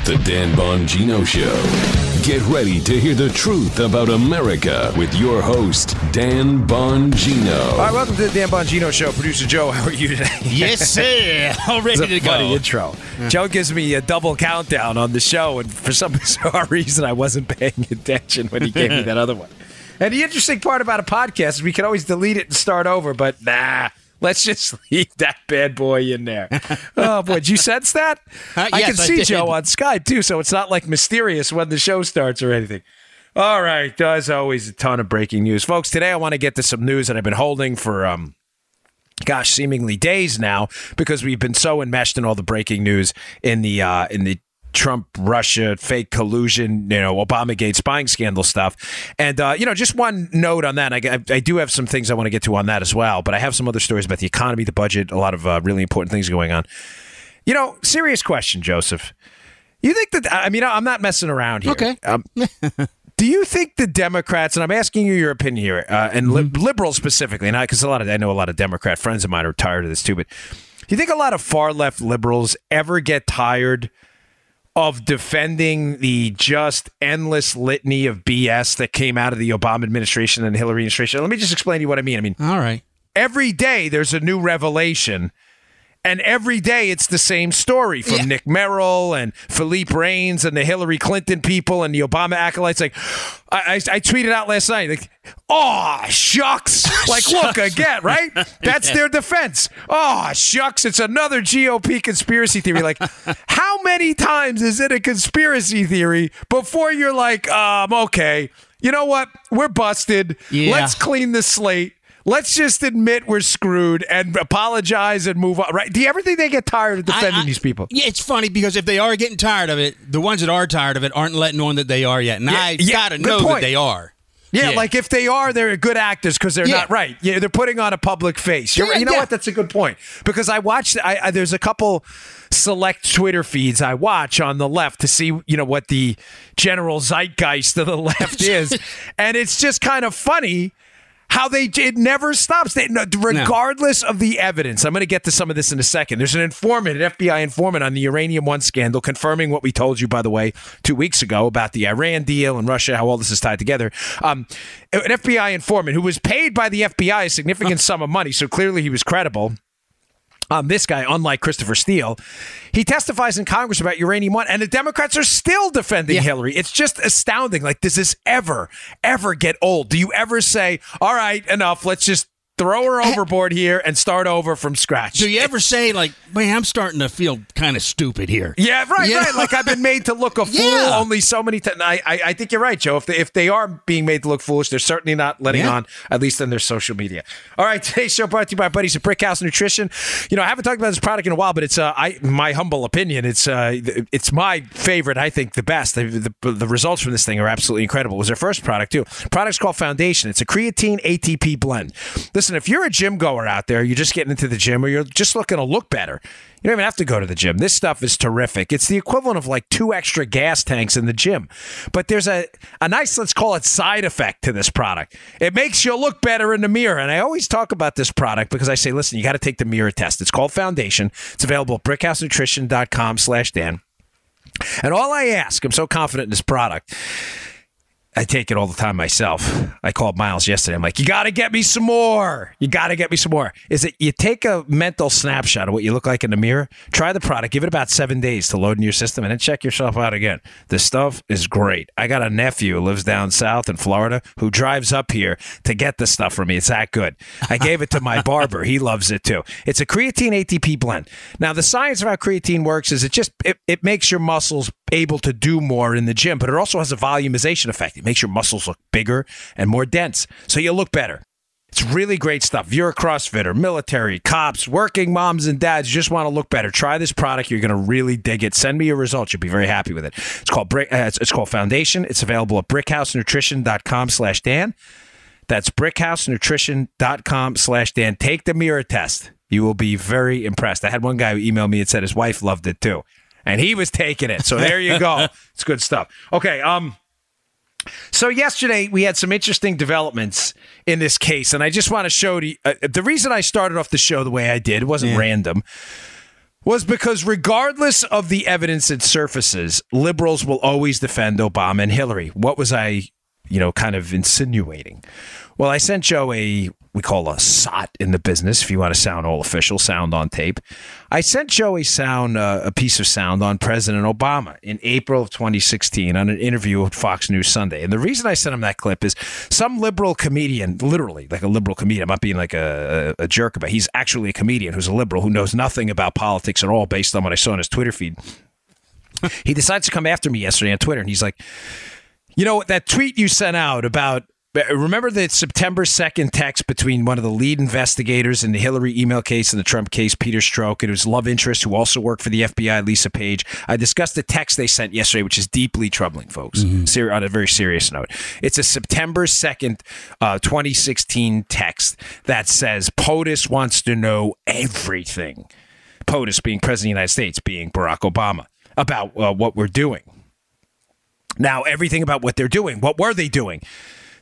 The Dan Bongino Show. Get ready to hear the truth about America with your host, Dan Bongino. All right, welcome to the Dan Bongino Show. Producer Joe, how are you today? Yes, sir. All ready to go. Funny intro. Joe gives me a double countdown on the show, and for some bizarre reason, I wasn't paying attention when he gave me that other one. And the interesting part about a podcast is we can always delete it and start over, but nah. Let's just leave that bad boy in there. Oh, boy. Did you sense that? I can see Joe on Skype, too, so it's not like mysterious when the show starts or anything. All right. As always, a ton of breaking news. Folks, today I want to get to some news that I've been holding for, seemingly days now because we've been so enmeshed in all the breaking news in the Trump-Russia fake collusion, Obamagate spying scandal stuff. And, just one note on that. I do have some things I want to get to on that as well, but I have some other stories about the economy, the budget, a lot of really important things going on. Serious question, Joseph. You think that, I'm not messing around here. Okay. Do you think the Democrats, and I'm asking you your opinion here, and liberals specifically, and because I know a lot of Democrat friends of mine are tired of this too, but do you think a lot of far-left liberals ever get tired of defending the just endless litany of BS that came out of the Obama administration and the Hillary administration? Let me just explain to you what I mean. All right. Every day there's a new revelation, and every day it's the same story from Nick Merrill and Philippe Reines and the Hillary Clinton people and the Obama acolytes. Like, I tweeted out last night, like, oh, shucks. Like, look, again, right? That's their defense. Oh, shucks. It's another GOP conspiracy theory. Like, how many times is it a conspiracy theory before you're like, okay, you know what? We're busted. Yeah. Let's clean the slate. Let's just admit we're screwed and apologize and move on. Right? Do you ever think they get tired of defending these people? Yeah, it's funny because if they are getting tired of it, the ones that are tired of it aren't letting on that they are yet. And I got to know that they are. Yeah, like if they are, they're good actors because they're not right. Yeah, they're putting on a public face. You know what? That's a good point. Because I watched, there's a couple select Twitter feeds I watch on the left to see, what the general zeitgeist of the left is. And it's just kind of funny how it never stops, regardless of the evidence. I'm going to get to some of this in a second. There's an FBI informant on the Uranium One scandal, confirming what we told you, by the way, 2 weeks ago about the Iran deal and Russia, how all this is tied together. An FBI informant who was paid by the FBI a significant sum of money, so clearly he was credible. This guy, unlike Christopher Steele, he testifies in Congress about Uranium One, and the Democrats are still defending Hillary. It's just astounding. Like, does this ever get old? Do you ever say, all right, enough, let's just throw her overboard here and start over from scratch? Do you ever say, like, man, I'm starting to feel kind of stupid here? Yeah, right. Like, I've been made to look a fool only so many times. I think you're right, Joe. If they are being made to look foolish, they're certainly not letting on, at least on their social media. All right, today's show brought to you by our buddies at Brickhouse Nutrition. I haven't talked about this product in a while, but it's my humble opinion. It's my favorite, I think, the best. The results from this thing are absolutely incredible. It was their first product, too. The product's called Foundation. It's a creatine ATP blend. Listen, if you're a gym goer out there, you're just getting into the gym or you're just looking to look better, you don't even have to go to the gym. This stuff is terrific. It's the equivalent of like 2 extra gas tanks in the gym. But there's a nice, let's call it, side effect to this product. It makes you look better in the mirror. And I always talk about this product because I say, listen, you got to take the mirror test. It's called Foundation. It's available at brickhousenutrition.com/Dan. And all I ask, I'm so confident in this product, I take it all the time myself. I called Miles yesterday. I'm like, you got to get me some more. You got to get me some more. Is it you take a mental snapshot of what you look like in the mirror, try the product, give it about 7 days to load in your system, and then check yourself out again. This stuff is great. I got a nephew who lives down south in Florida who drives up here to get the stuff from me. It's that good. I gave it to my barber. He loves it too. It's a creatine ATP blend. Now, the science of how creatine works is it makes your muscles able to do more in the gym, but it also has a volumization effect. It makes your muscles look bigger and more dense, so you look better. It's really great stuff. If you're a CrossFitter, military, cops, working moms and dads, you just want to look better, try this product. You're going to really dig it. Send me your results. You'll be very happy with it. It's called Foundation. It's available at brickhousenutrition.com/Dan. That's brickhousenutrition.com/Dan. Take the mirror test. You will be very impressed. I had one guy who emailed me and said his wife loved it too. And he was taking it. So there you go. It's good stuff. Okay. So yesterday we had some interesting developments in this case, and I just want to show you the reason I started off the show the way I did. It wasn't random. was because regardless of the evidence that surfaces, liberals will always defend Obama and Hillary. What was I, kind of insinuating? Well, I sent Joe we call a SOT in the business, if you want to sound all official, sound on tape. I sent Joe a piece of sound on President Obama in April of 2016 on an interview with Fox News Sunday. And the reason I sent him that clip is some liberal comedian, literally like a liberal comedian, I'm not being like a jerk about it. He's actually a comedian who's a liberal who knows nothing about politics at all based on what I saw on his Twitter feed. He decides to come after me yesterday on Twitter, and he's like, that tweet you sent out about, remember the September 2nd text between one of the lead investigators in the Hillary email case and the Trump case, Peter Strzok, and his love interest who also worked for the FBI, Lisa Page. I discussed the text they sent yesterday, which is deeply troubling, folks, on a very serious note. It's a September 2nd, 2016 text that says POTUS wants to know everything. POTUS being President of the United States, being Barack Obama, about what we're doing. Now, everything about what they're doing. What were they doing?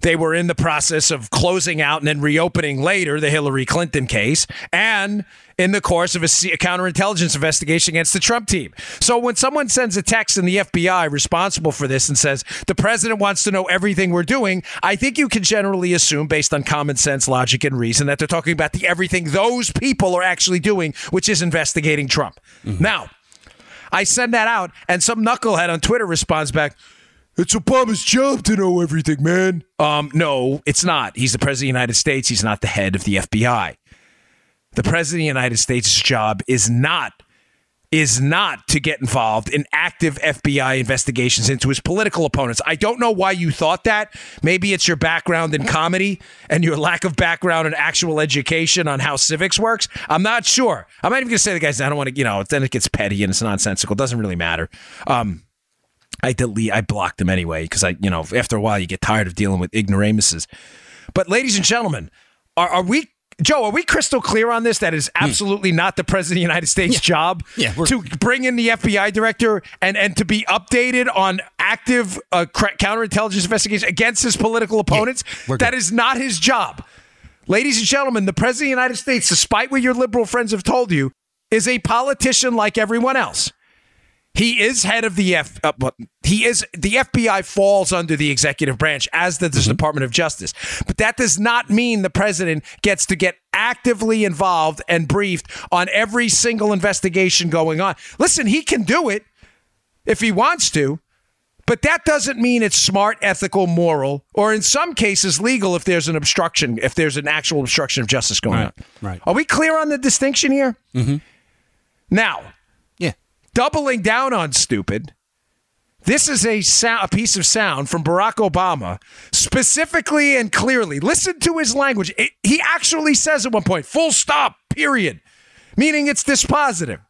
They were in the process of closing out and then reopening later the Hillary Clinton case and in the course of a counterintelligence investigation against the Trump team. So when someone sends a text in the FBI responsible for this and says, the president wants to know everything we're doing, I think you can generally assume, based on common sense, logic, and reason, that they're talking about the everything those people are actually doing, which is investigating Trump. Now, I send that out, and some knucklehead on Twitter responds back, it's Obama's job to know everything, man. No, it's not. He's the president of the United States. He's not the head of the FBI. The president of the United States' job is not to get involved in active FBI investigations into his political opponents. I don't know why you thought that. Maybe it's your background in comedy and your lack of background in actual education on how civics works. I'm not sure. I'm not even going to say the guys, I don't want to, then it gets petty and it's nonsensical. It doesn't really matter. I blocked them anyway because after a while you get tired of dealing with ignoramuses. But ladies and gentlemen, are we crystal clear on this? That is absolutely not the president of the United States' job to bring in the FBI director and to be updated on active counterintelligence investigation against his political opponents. That is not his job. Ladies and gentlemen, the president of the United States, despite what your liberal friends have told you, is a politician like everyone else. He is head of the the FBI falls under the executive branch, as does the Department of Justice. But that does not mean the president gets to get actively involved and briefed on every single investigation going on. Listen, he can do it if he wants to, but that doesn't mean it's smart, ethical, moral, or in some cases legal if there's an actual obstruction of justice going on. Right. Are we clear on the distinction here? Now, doubling down on stupid, this is a piece of sound from Barack Obama, specifically and clearly. Listen to his language. He actually says at one point, full stop, period, meaning it's dispositive,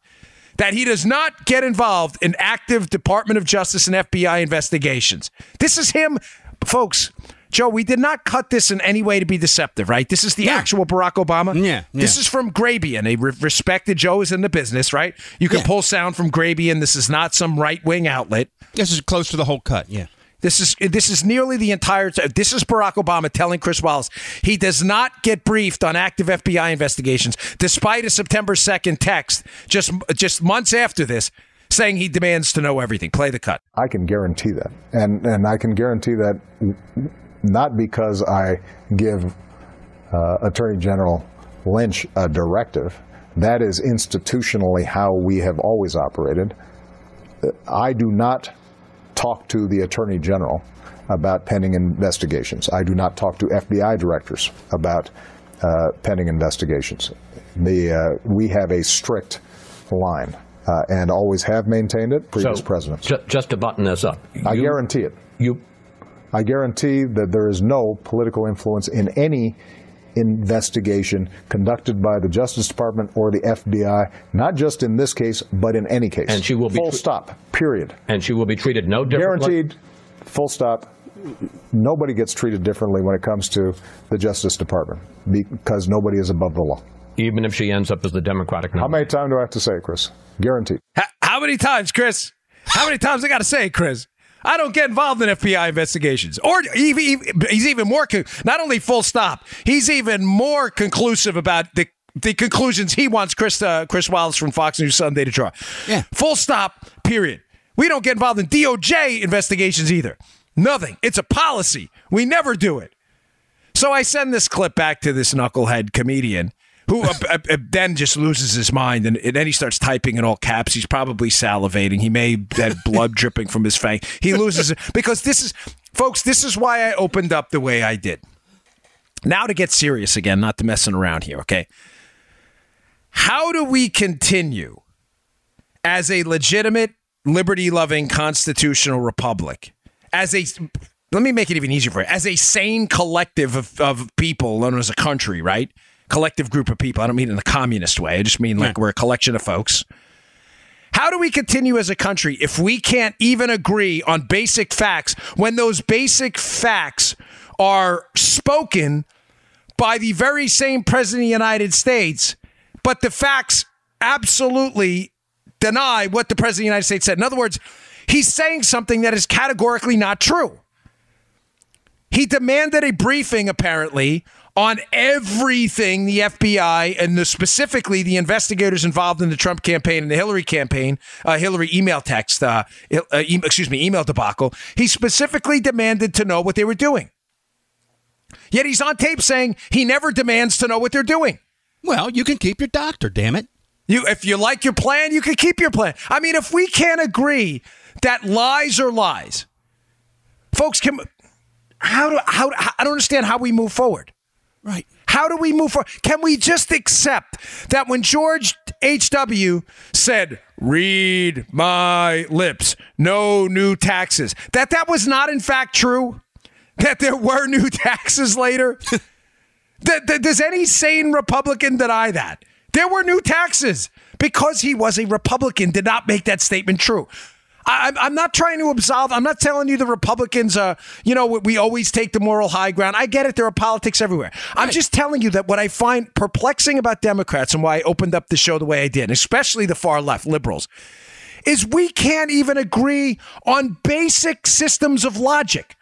that he does not get involved in active Department of Justice and FBI investigations. This is him, folks. Joe, we did not cut this in any way to be deceptive, right? This is the actual Barack Obama. Yeah. This is from Grabian, a respected Joe is in the business, right? You can pull sound from Grabian. This is not some right-wing outlet. This is close to the whole cut, This is nearly the entire time. This is Barack Obama telling Chris Wallace he does not get briefed on active FBI investigations, despite a September 2nd text just months after this, saying he demands to know everything. Play the cut. I can guarantee that. And I can guarantee that not because I give Attorney General Lynch a directive. That is institutionally how we have always operated. I do not talk to the Attorney General about pending investigations. I do not talk to FBI directors about pending investigations. We have a strict line and always have maintained it, previous presidents. Just to button this up. I guarantee it. I guarantee that there is no political influence in any investigation conducted by the Justice Department or the FBI, not just in this case, but in any case. And she will be full stop, period. And she will be treated no differently? Guaranteed, full stop. Nobody gets treated differently when it comes to the Justice Department because nobody is above the law. Even if she ends up as the Democratic nominee? How many times do I have to say it, Chris? Guaranteed. How many times, Chris? How many times I got to say it, Chris? I don't get involved in FBI investigations. Or he's even more, not only full stop, he's even more conclusive about the the conclusions he wants Chris Wallace from Fox News Sunday to draw. Yeah. Full stop, period. We don't get involved in DOJ investigations either. Nothing. It's a policy. We never do it. So I send this clip back to this knucklehead comedian who then just loses his mind, and then he starts typing in all caps. He's probably salivating. He may have blood dripping from his fang. He loses it. Because this is why I opened up the way I did. Now to get serious again, not to messing around here, okay? How do we continue as a legitimate, liberty-loving constitutional republic, let me make it even easier for you, as a sane collective of people known as a country, right? Collective group of people. I don't mean in the communist way. I just mean like we're a collection of folks. How do we continue as a country if we can't even agree on basic facts when those basic facts are spoken by the very same president of the United States, but the facts absolutely deny what the president of the United States said? In other words, he's saying something that is categorically not true. He demanded a briefing, apparently, on everything the FBI and specifically the investigators involved in the Trump campaign and the Hillary campaign, Hillary email debacle. He specifically demanded to know what they were doing. Yet he's on tape saying he never demands to know what they're doing. Well, you can keep your doctor, damn it. If you like your plan, you can keep your plan. I mean, if we can't agree that lies are lies, folks, I don't understand how we move forward. Right. How do we move forward? Can we just accept that when George H.W. said, read my lips, no new taxes, that was not in fact true? That there were new taxes later? Does any sane Republican deny that? There were new taxes because he was a Republican, did not make that statement true. I'm not trying to absolve. I'm not telling you the Republicans, we always take the moral high ground. I get it. There are politics everywhere. I'm just telling you that what I find perplexing about Democrats and why I opened up the show the way I did, especially the far left liberals, is we can't even agree on basic systems of logic.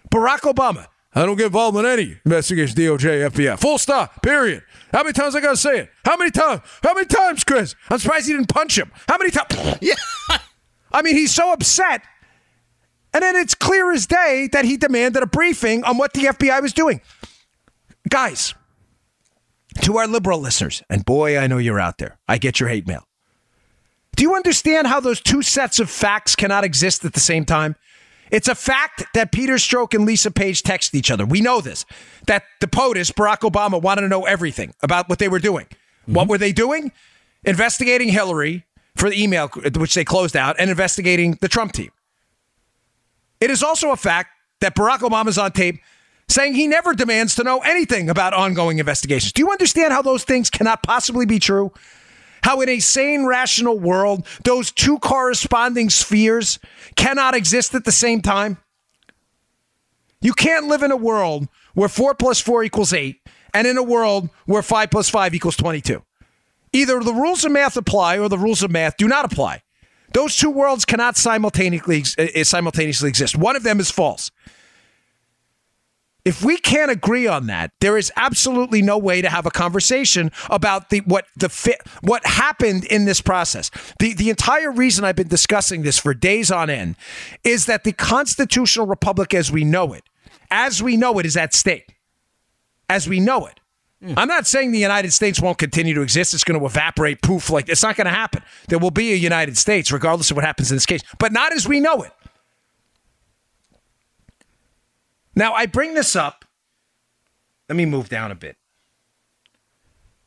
Barack Obama, I don't get involved in any investigation, DOJ, FBI. Full stop, period. How many times I got to say it? How many times? How many times, Chris? I'm surprised he didn't punch him. How many times? Yeah. I mean, he's so upset. And then it's clear as day that he demanded a briefing on what the FBI was doing. Guys, to our liberal listeners, and boy, I know you're out there. I get your hate mail. Do you understand how those two sets of facts cannot exist at the same time? It's a fact that Peter Strzok and Lisa Page texted each other. We know this. That the POTUS, Barack Obama, wanted to know everything about what they were doing. Mm-hmm. What were they doing? Investigating Hillary for the email, which they closed out, and investigating the Trump team. It is also a fact that Barack Obama's on tape saying he never demands to know anything about ongoing investigations. Do you understand how those things cannot possibly be true? How in a sane, rational world, those two corresponding spheres cannot exist at the same time? You can't live in a world where 4 + 4 = 8 and in a world where 5 + 5 = 22. Either the rules of math apply or the rules of math do not apply. Those two worlds cannot simultaneously exist. One of them is false. If we can't agree on that, there is absolutely no way to have a conversation about what happened in this process. The entire reason I've been discussing this for days on end is that the constitutional republic as we know it is at stake. As we know it. I'm not saying the United States won't continue to exist. It's going to evaporate, poof, like it's not going to happen. There will be a United States regardless of what happens in this case, but not as we know it. Now, I bring this up. Let me move down a bit.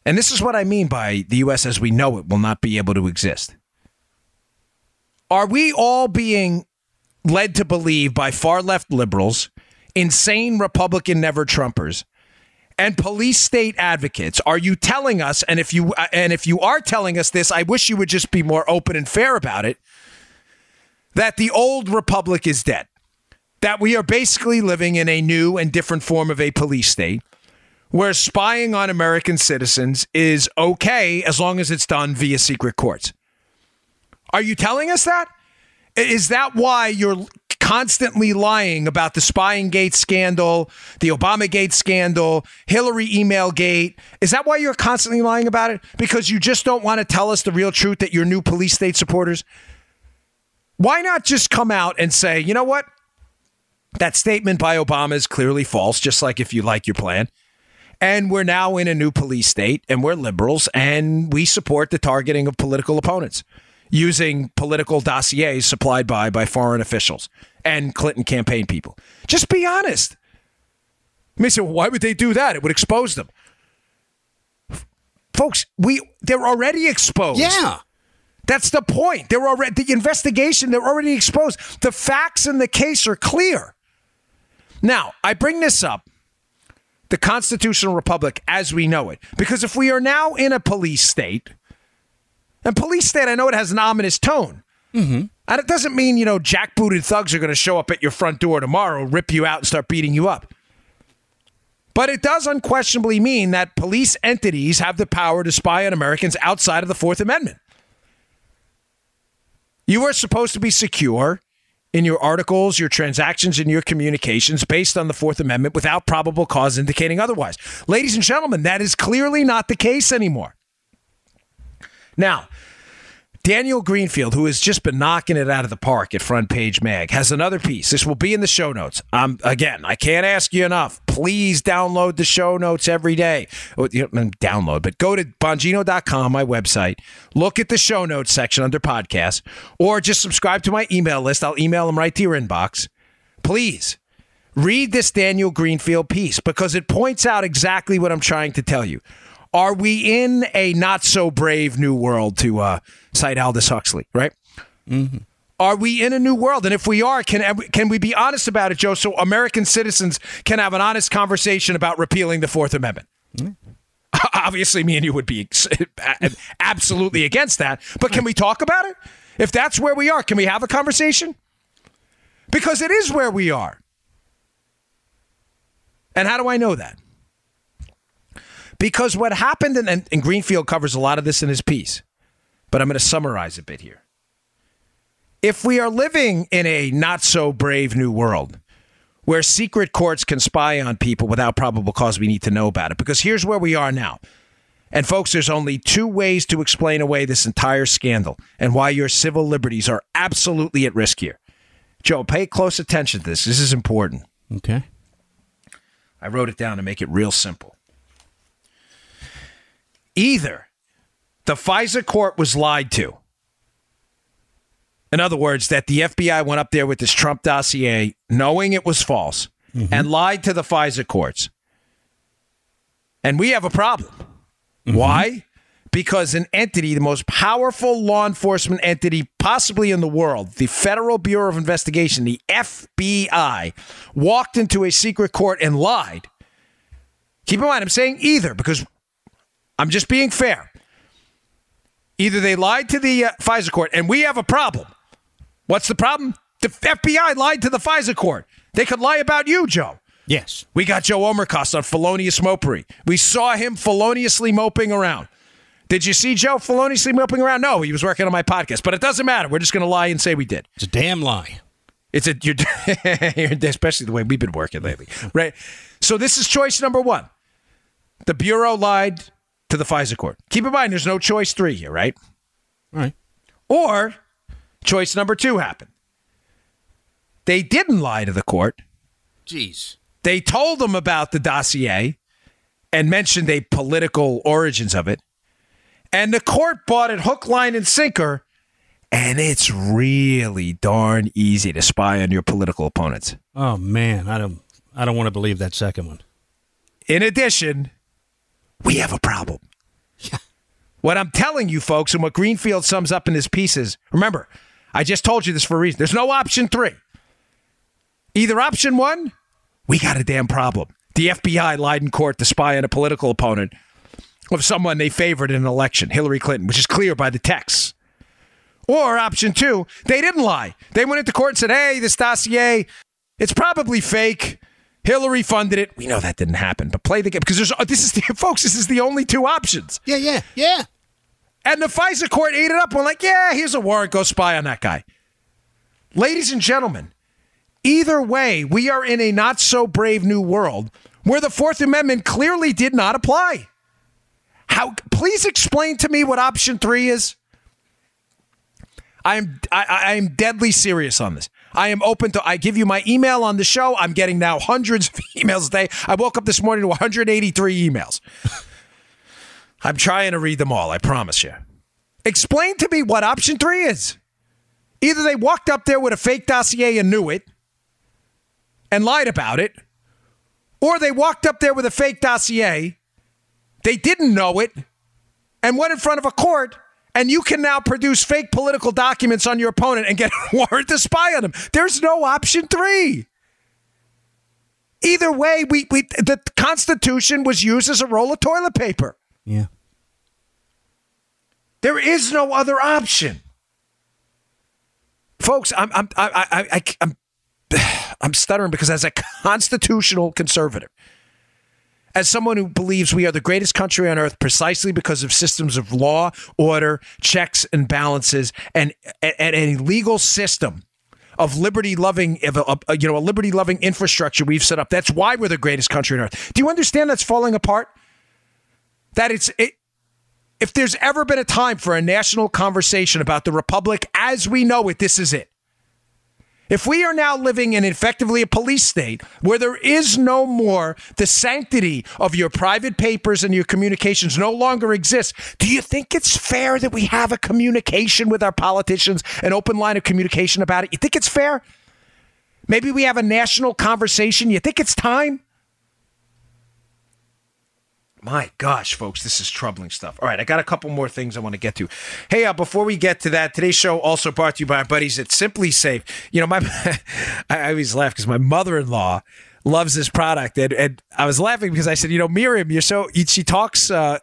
And this is what I mean by the U.S. as we know it will not be able to exist. Are we all being led to believe by far left liberals, insane Republican never-Trumpers, and police state advocates? Are you telling us, and if you are telling us this, I wish you would just be more open and fair about it, that the old republic is dead? That we are basically living in a new and different form of a police state where spying on American citizens is okay as long as it's done via secret courts. Are you telling us that? Is that why you're constantly lying about the spying gate scandal, the Obama gate scandal, Hillary email gate? Is that why you're constantly lying about it? Because you just don't want to tell us the real truth that you're new police state supporters? Why not just come out and say, you know what? That statement by Obama is clearly false, just like if you like your plan. And we're now in a new police state, and we're liberals, and we support the targeting of political opponents using political dossiers supplied by foreign officials and Clinton campaign people. Just be honest. You may say, well, why would they do that? It would expose them. Folks, they're already exposed. Yeah. That's the point. The investigation, they're already exposed. The facts in the case are clear. Now, I bring this up, the constitutional republic as we know it, because if we are now in a police state, and police state, I know it has an ominous tone. Mm-hmm. And it doesn't mean, jackbooted thugs are going to show up at your front door tomorrow, rip you out, and start beating you up. But it does unquestionably mean that police entities have the power to spy on Americans outside of the Fourth Amendment. You are supposed to be secure in your articles, your transactions, and your communications based on the Fourth Amendment without probable cause indicating otherwise. Ladies and gentlemen, that is clearly not the case anymore. Now, Daniel Greenfield, who has just been knocking it out of the park at Front Page Mag, has another piece. This will be in the show notes. Again, I can't ask you enough. Please download the show notes every day. Download, but go to Bongino.com, my website. Look at the show notes section under podcasts, or just subscribe to my email list. I'll email them right to your inbox. Please read this Daniel Greenfield piece because it points out exactly what I'm trying to tell you. Are we in a not-so-brave new world, to cite Aldous Huxley, right? Mm-hmm. Are we in a new world? And if we are, can we be honest about it, Joe, so American citizens can have an honest conversation about repealing the Fourth Amendment? Mm-hmm. Obviously, me and you would be absolutely against that, but can we talk about it? If that's where we are, can we have a conversation? Because it is where we are. And how do I know that? Because what happened, and Greenfield covers a lot of this in his piece, but I'm going to summarize a bit here. If we are living in a not-so-brave new world where secret courts can spy on people without probable cause, we need to know about it. Because here's where we are now. And folks, there's only two ways to explain away this entire scandal and why your civil liberties are absolutely at risk here. Joe, pay close attention to this. This is important. Okay. I wrote it down to make it real simple. Either the FISA court was lied to. In other words, that the FBI went up there with this Trump dossier knowing it was false and lied to the FISA courts. And we have a problem. Mm-hmm. Why? Because an entity, the most powerful law enforcement entity possibly in the world, the Federal Bureau of Investigation, the FBI, walked into a secret court and lied. Keep in mind, I'm saying either because I'm just being fair. Either they lied to the FISA court, and we have a problem. What's the problem? The FBI lied to the FISA court. They could lie about you, Joe. Yes. We got Joe Omerkos on felonious mopery. We saw him feloniously moping around. Did you see Joe feloniously moping around? No, he was working on my podcast, but it doesn't matter. We're just going to lie and say we did. It's a damn lie. Especially the way we've been working lately, right? So this is choice number one. The Bureau lied to the FISA court. Keep in mind, there's no choice 3 here, right? Right. Or choice number 2 happened. They didn't lie to the court. Jeez. They told them about the dossier and mentioned the political origins of it. And the court bought it hook, line, and sinker. And it's really darn easy to spy on your political opponents. Oh, man. I don't want to believe that second one. In addition, we have a problem. Yeah. What I'm telling you, folks, and what Greenfield sums up in his pieces, remember, I just told you this for a reason. There's no option 3. Either option 1, we got a damn problem. The FBI lied in court to spy on a political opponent of someone they favored in an election, Hillary Clinton, which is clear by the texts. Or option 2, they didn't lie. They went into court and said, hey, this dossier, it's probably fake. Hillary funded it. We know that didn't happen, but play the game because this is the only 2 options. Yeah. And the FISA court ate it up. We're like, yeah, here's a warrant. Go spy on that guy. Ladies and gentlemen, Either way, we are in a not-so-brave new world where the Fourth Amendment clearly did not apply. Please explain to me what option 3 is. I am deadly serious on this. I am open to, I give you my email on the show. I'm getting now hundreds of emails a day. I woke up this morning to 183 emails. I'm trying to read them all, I promise you. Explain to me what option 3 is. Either they walked up there with a fake dossier and knew it and lied about it, or they walked up there with a fake dossier, they didn't know it, and went in front of a court, and you can now produce fake political documents on your opponent and get a warrant to spy on them. There's no option 3. Either way, the Constitution was used as a roll of toilet paper. Yeah. There is no other option. Folks, I'm stuttering because as a constitutional conservative, as someone who believes we are the greatest country on earth precisely because of systems of law, order, checks and balances, and a legal system of liberty-loving, a liberty-loving infrastructure we've set up. That's why we're the greatest country on earth. Do you understand that's falling apart? That if there's ever been a time for a national conversation about the republic as we know it, this is it. If we are now living in effectively a police state where there is no more, the sanctity of your private papers and your communications no longer exists, do you think it's fair that we have a communication with our politicians, an open line of communication about it? You think it's fair? Maybe we have a national conversation. You think it's time? My gosh, folks, this is troubling stuff. All right, I got a couple more things I want to get to. Hey, before we get to that, today's show also brought to you by our buddies at Simply Safe. You know, I always laugh because my mother-in-law loves this product, and I was laughing because I said, you know, Miriam, she talks so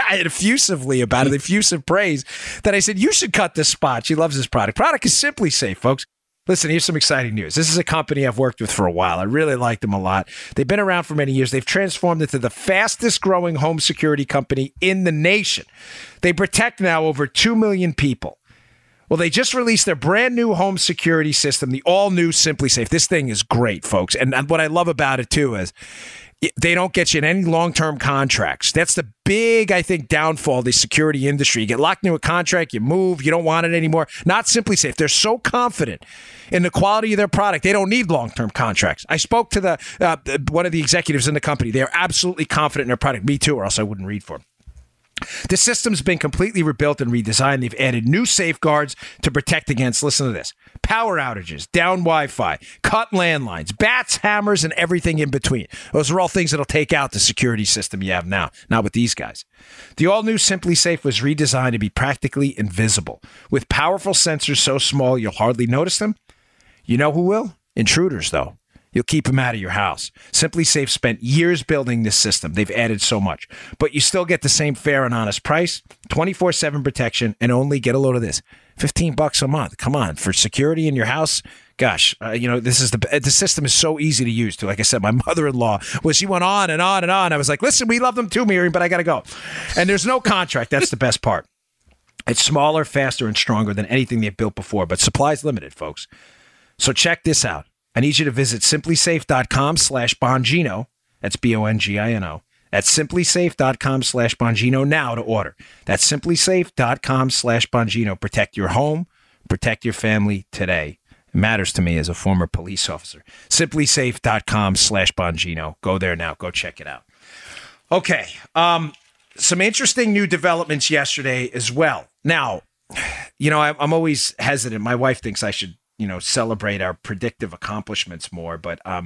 effusively about it, effusive praise, that I said, you should cut this spot. She loves this product. Product is Simply Safe, folks. Listen, here's some exciting news. This is a company I've worked with for a while. I really like them a lot. They've been around for many years. They've transformed into the fastest growing home security company in the nation. They protect now over 2 million people. Well, they just released their brand new home security system, the all new Simply Safe. This thing is great, folks. And what I love about it, too, is they don't get you in any long-term contracts. That's the big, I think, downfall of the security industry. You get locked into a contract, you move, you don't want it anymore. Not Simply Safe. They're so confident in the quality of their product, they don't need long-term contracts. I spoke to one of the executives in the company. They are absolutely confident in their product. Me too, or else I wouldn't read for them. The system's been completely rebuilt and redesigned. They've added new safeguards to protect against, listen to this, power outages, down Wi-Fi, cut landlines, bats, hammers, and everything in between. Those are all things that'll take out the security system you have now, not with these guys. The all-new Simply Safe was redesigned to be practically invisible, with powerful sensors so small you'll hardly notice them. You know who will? Intruders, though. You'll keep them out of your house. Simply Safe spent years building this system. They've added so much. But you still get the same fair and honest price, 24/7 protection, and only, get a load of this, $15 a month. Come on, for security in your house? Gosh, this is the system is so easy to use, too. Like I said, my mother-in-law, she went on and on and on. I was like, listen, we love them too, Miriam, but I got to go. And there's no contract. That's the best part. It's smaller, faster, and stronger than anything they've built before, but supply's limited, folks. So check this out. I need you to visit simplysafe.com/Bongino. That's Bongino. That's simplysafe.com/Bongino now to order. That's simplysafe.com/Bongino. Protect your home, protect your family today. It matters to me as a former police officer. Simplysafe.com/Bongino. Go there now. Go check it out. Okay. Some interesting new developments yesterday as well. Now, I'm always hesitant. My wife thinks I should celebrate our predictive accomplishments more. But I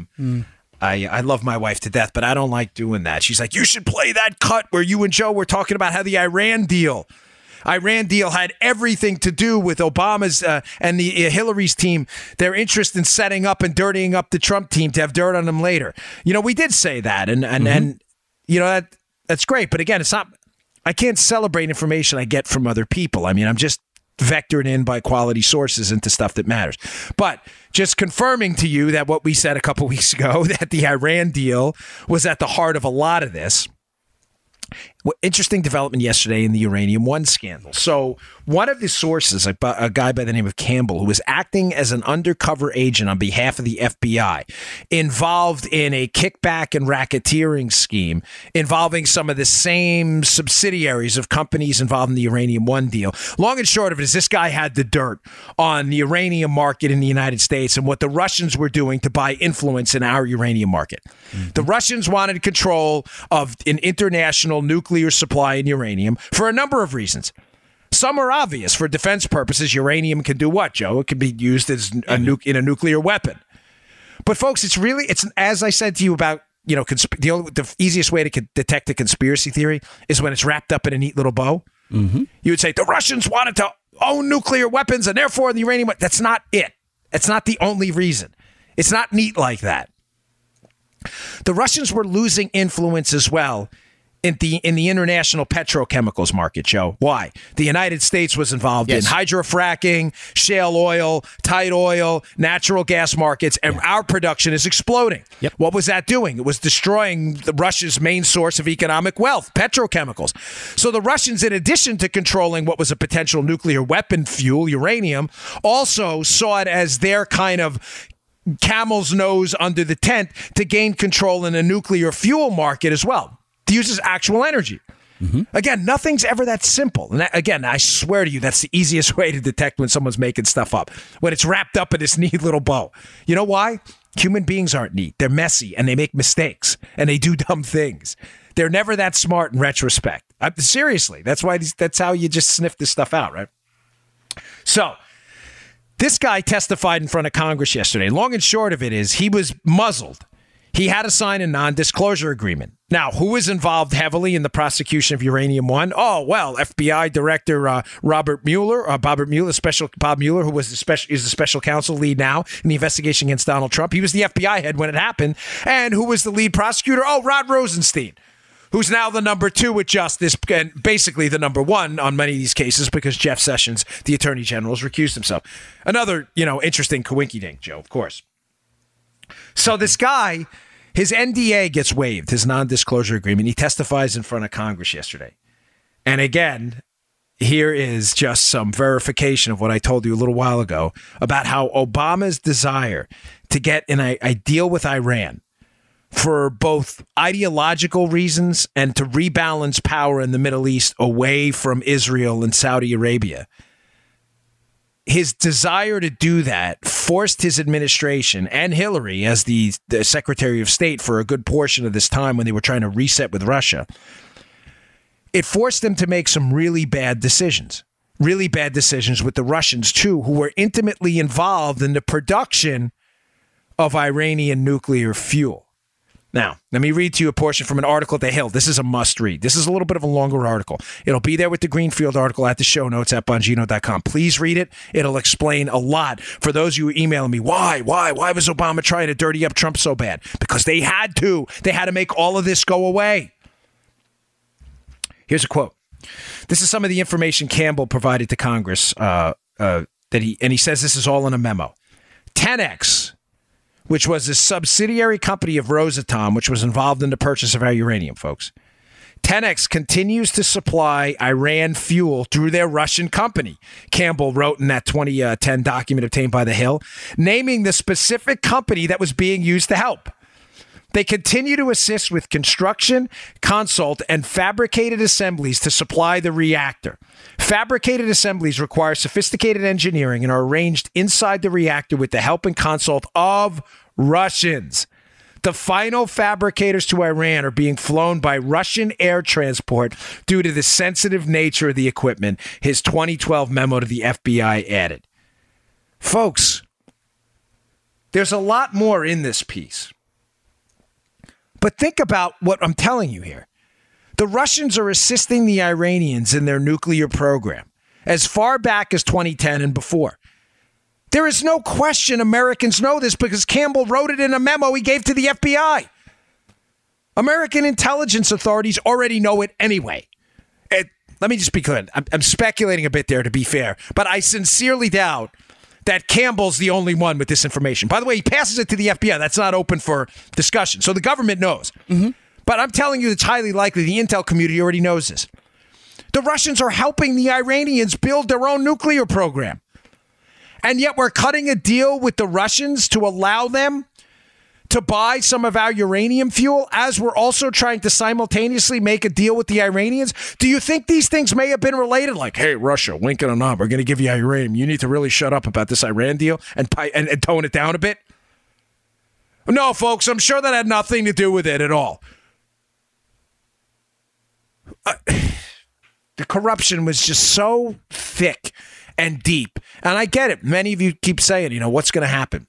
love my wife to death, but I don't like doing that. She's like, you should play that cut where you and Joe were talking about how the Iran deal had everything to do with Obama's and the Hillary's team, their interest in setting up and dirtying up the Trump team to have dirt on them later. We did say that, and that's great. But again, it's not. I can't celebrate information I get from other people. I mean, I'm just vectored in by quality sources into stuff that matters. But just confirming to you that what we said a couple weeks ago, that the Iran deal was at the heart of a lot of this. interesting development yesterday in the Uranium One scandal. So one of the sources, a guy by the name of Campbell, who was acting as an undercover agent on behalf of the FBI, involved in a kickback and racketeering scheme involving some of the same subsidiaries of companies involved in the Uranium One deal. Long and short of it is this guy had the dirt on the uranium market in the United States and what the Russians were doing to buy influence in our uranium market. Mm-hmm. The Russians wanted control of an international nuclear supply in uranium for a number of reasons. Some are obvious. For defense purposes, uranium can do what, Joe? It can be used as in a nuclear weapon. But folks, it's as I said to you about, the easiest way to detect a conspiracy theory is when it's wrapped up in a neat little bow. Mm-hmm. You would say the Russians wanted to own nuclear weapons and therefore the uranium. That's not it. That's not the only reason. It's not neat like that. The Russians were losing influence as well in the international petrochemicals market, Joe. Why? The United States was involved in hydrofracking, shale oil, tight oil, natural gas markets, and our production is exploding. Yep. What was that doing? It was destroying Russia's main source of economic wealth, petrochemicals. So the Russians, in addition to controlling what was a potential nuclear weapon fuel, uranium, also saw it as their kind of camel's nose under the tent to gain control in a nuclear fuel market as well, to use as actual energy. Mm-hmm. Again, nothing's ever that simple. And again, I swear to you, that's the easiest way to detect when someone's making stuff up, when it's wrapped up in this neat little bow. You know why? Human beings aren't neat. They're messy, and they make mistakes, and they do dumb things. They're never that smart in retrospect. Seriously, that's how you just sniff this stuff out, right? So, this guy testified in front of Congress yesterday. Long and short of it is he was muzzled. He had to sign a non-disclosure agreement. Now, who was involved heavily in the prosecution of Uranium One? Oh, well, FBI Director Bob Mueller, who is the special counsel lead now in the investigation against Donald Trump. He was the FBI head when it happened. And who was the lead prosecutor? Oh, Rod Rosenstein, who's now the number 2 with justice and basically the number 1 on many of these cases because Jeff Sessions, the Attorney General, has recused himself. Another, interesting coinky-dink, Joe, of course. So this guy, his NDA gets waived, his non-disclosure agreement. He testifies in front of Congress yesterday. And again, here is just some verification of what I told you a little while ago about how Obama's desire to get in a deal with Iran for both ideological reasons and to rebalance power in the Middle East away from Israel and Saudi Arabia. His desire to do that forced his administration and Hillary as the Secretary of State for a good portion of this time when they were trying to reset with Russia. It forced them to make some really bad decisions with the Russians, too, who were intimately involved in the production of Iranian nuclear fuel. Now, let me read to you a portion from an article at The Hill. This is a must read. This is a little bit of a longer article. It'll be there with the Greenfield article at the show notes at Bongino.com. Please read it. It'll explain a lot for those of you emailing me. Why was Obama trying to dirty up Trump so bad? Because they had to. They had to make all of this go away. Here's a quote. This is some of the information Campbell provided to Congress he says this is all in a memo. 10X, which was a subsidiary company of Rosatom, which was involved in the purchase of our uranium, folks. 10X continues to supply Iran fuel through their Russian company, Campbell wrote in that 2010 document obtained by The Hill, naming the specific company that was being used to help. They continue to assist with construction, consult, and fabricated assemblies to supply the reactor. Fabricated assemblies require sophisticated engineering and are arranged inside the reactor with the help and consult of Russians. The final fabricators to Iran are being flown by Russian air transport due to the sensitive nature of the equipment, his 2012 memo to the FBI added. Folks, there's a lot more in this piece. But think about what I'm telling you here. The Russians are assisting the Iranians in their nuclear program as far back as 2010 and before. There is no question Americans know this because Campbell wrote it in a memo he gave to the FBI. American intelligence authorities already know it anyway. Let me just be clear. I'm speculating a bit there to be fair, but I sincerely doubt that Campbell's the only one with this information. By the way, he passes it to the FBI. That's not open for discussion. So the government knows. Mm-hmm. But I'm telling you, it's highly likely the intel community already knows this. The Russians are helping the Iranians build their own nuclear program. And yet we're cutting a deal with the Russians to allow them to buy some of our uranium fuel as we're also trying to simultaneously make a deal with the Iranians. Do you think these things may have been related? Like, hey, Russia, wink and a nod, we're going to give you uranium. You need to really shut up about this Iran deal and tone it down a bit? No, folks, I'm sure that had nothing to do with it at all. The corruption was just so thick and deep. And I get it. Many of you keep saying, what's going to happen?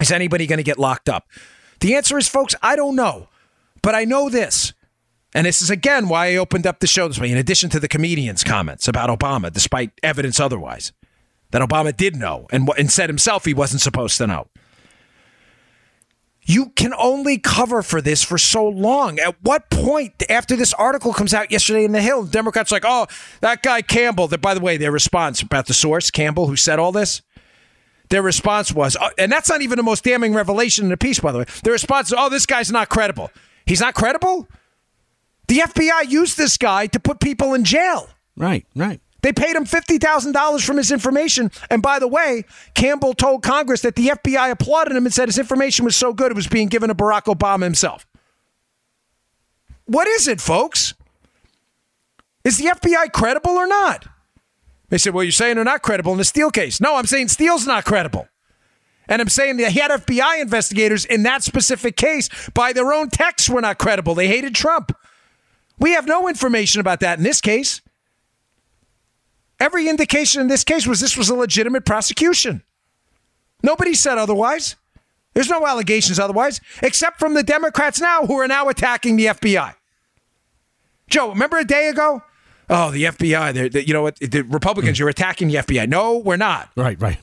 Is anybody going to get locked up? The answer is, folks, I don't know. But I know this. And this is, again, why I opened up the show this way, in addition to the comedian's comments about Obama, despite evidence otherwise, that Obama did know and said himself he wasn't supposed to know. You can only cover for this for so long. At what point, after this article comes out yesterday in The Hill, Democrats are like, oh, that guy Campbell, by the way, their response about the source, Campbell, who said all this, their response was, and that's not even the most damning revelation in the piece, by the way. Their response is, oh, this guy's not credible. He's not credible? The FBI used this guy to put people in jail. Right. They paid him $50,000 from his information. And by the way, Campbell told Congress that the FBI applauded him and said his information was so good it was being given to Barack Obama himself. What is it, folks? Is the FBI credible or not? They said, well, you're saying they're not credible in the Steele case. No, I'm saying Steele's not credible. And I'm saying that he had FBI investigators in that specific case by their own texts were not credible. They hated Trump. We have no information about that in this case. Every indication in this case was this was a legitimate prosecution. Nobody said otherwise. There's no allegations otherwise, except from the Democrats now who are now attacking the FBI. Joe, remember a day ago? Oh, the FBI, you know what? The Republicans, you're attacking the FBI. No, we're not. Right.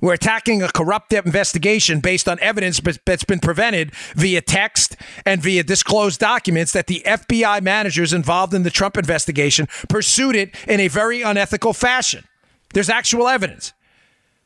We're attacking a corrupt investigation based on evidence that's been prevented via text and via disclosed documents that the FBI managers involved in the Trump investigation pursued it in a very unethical fashion. There's actual evidence.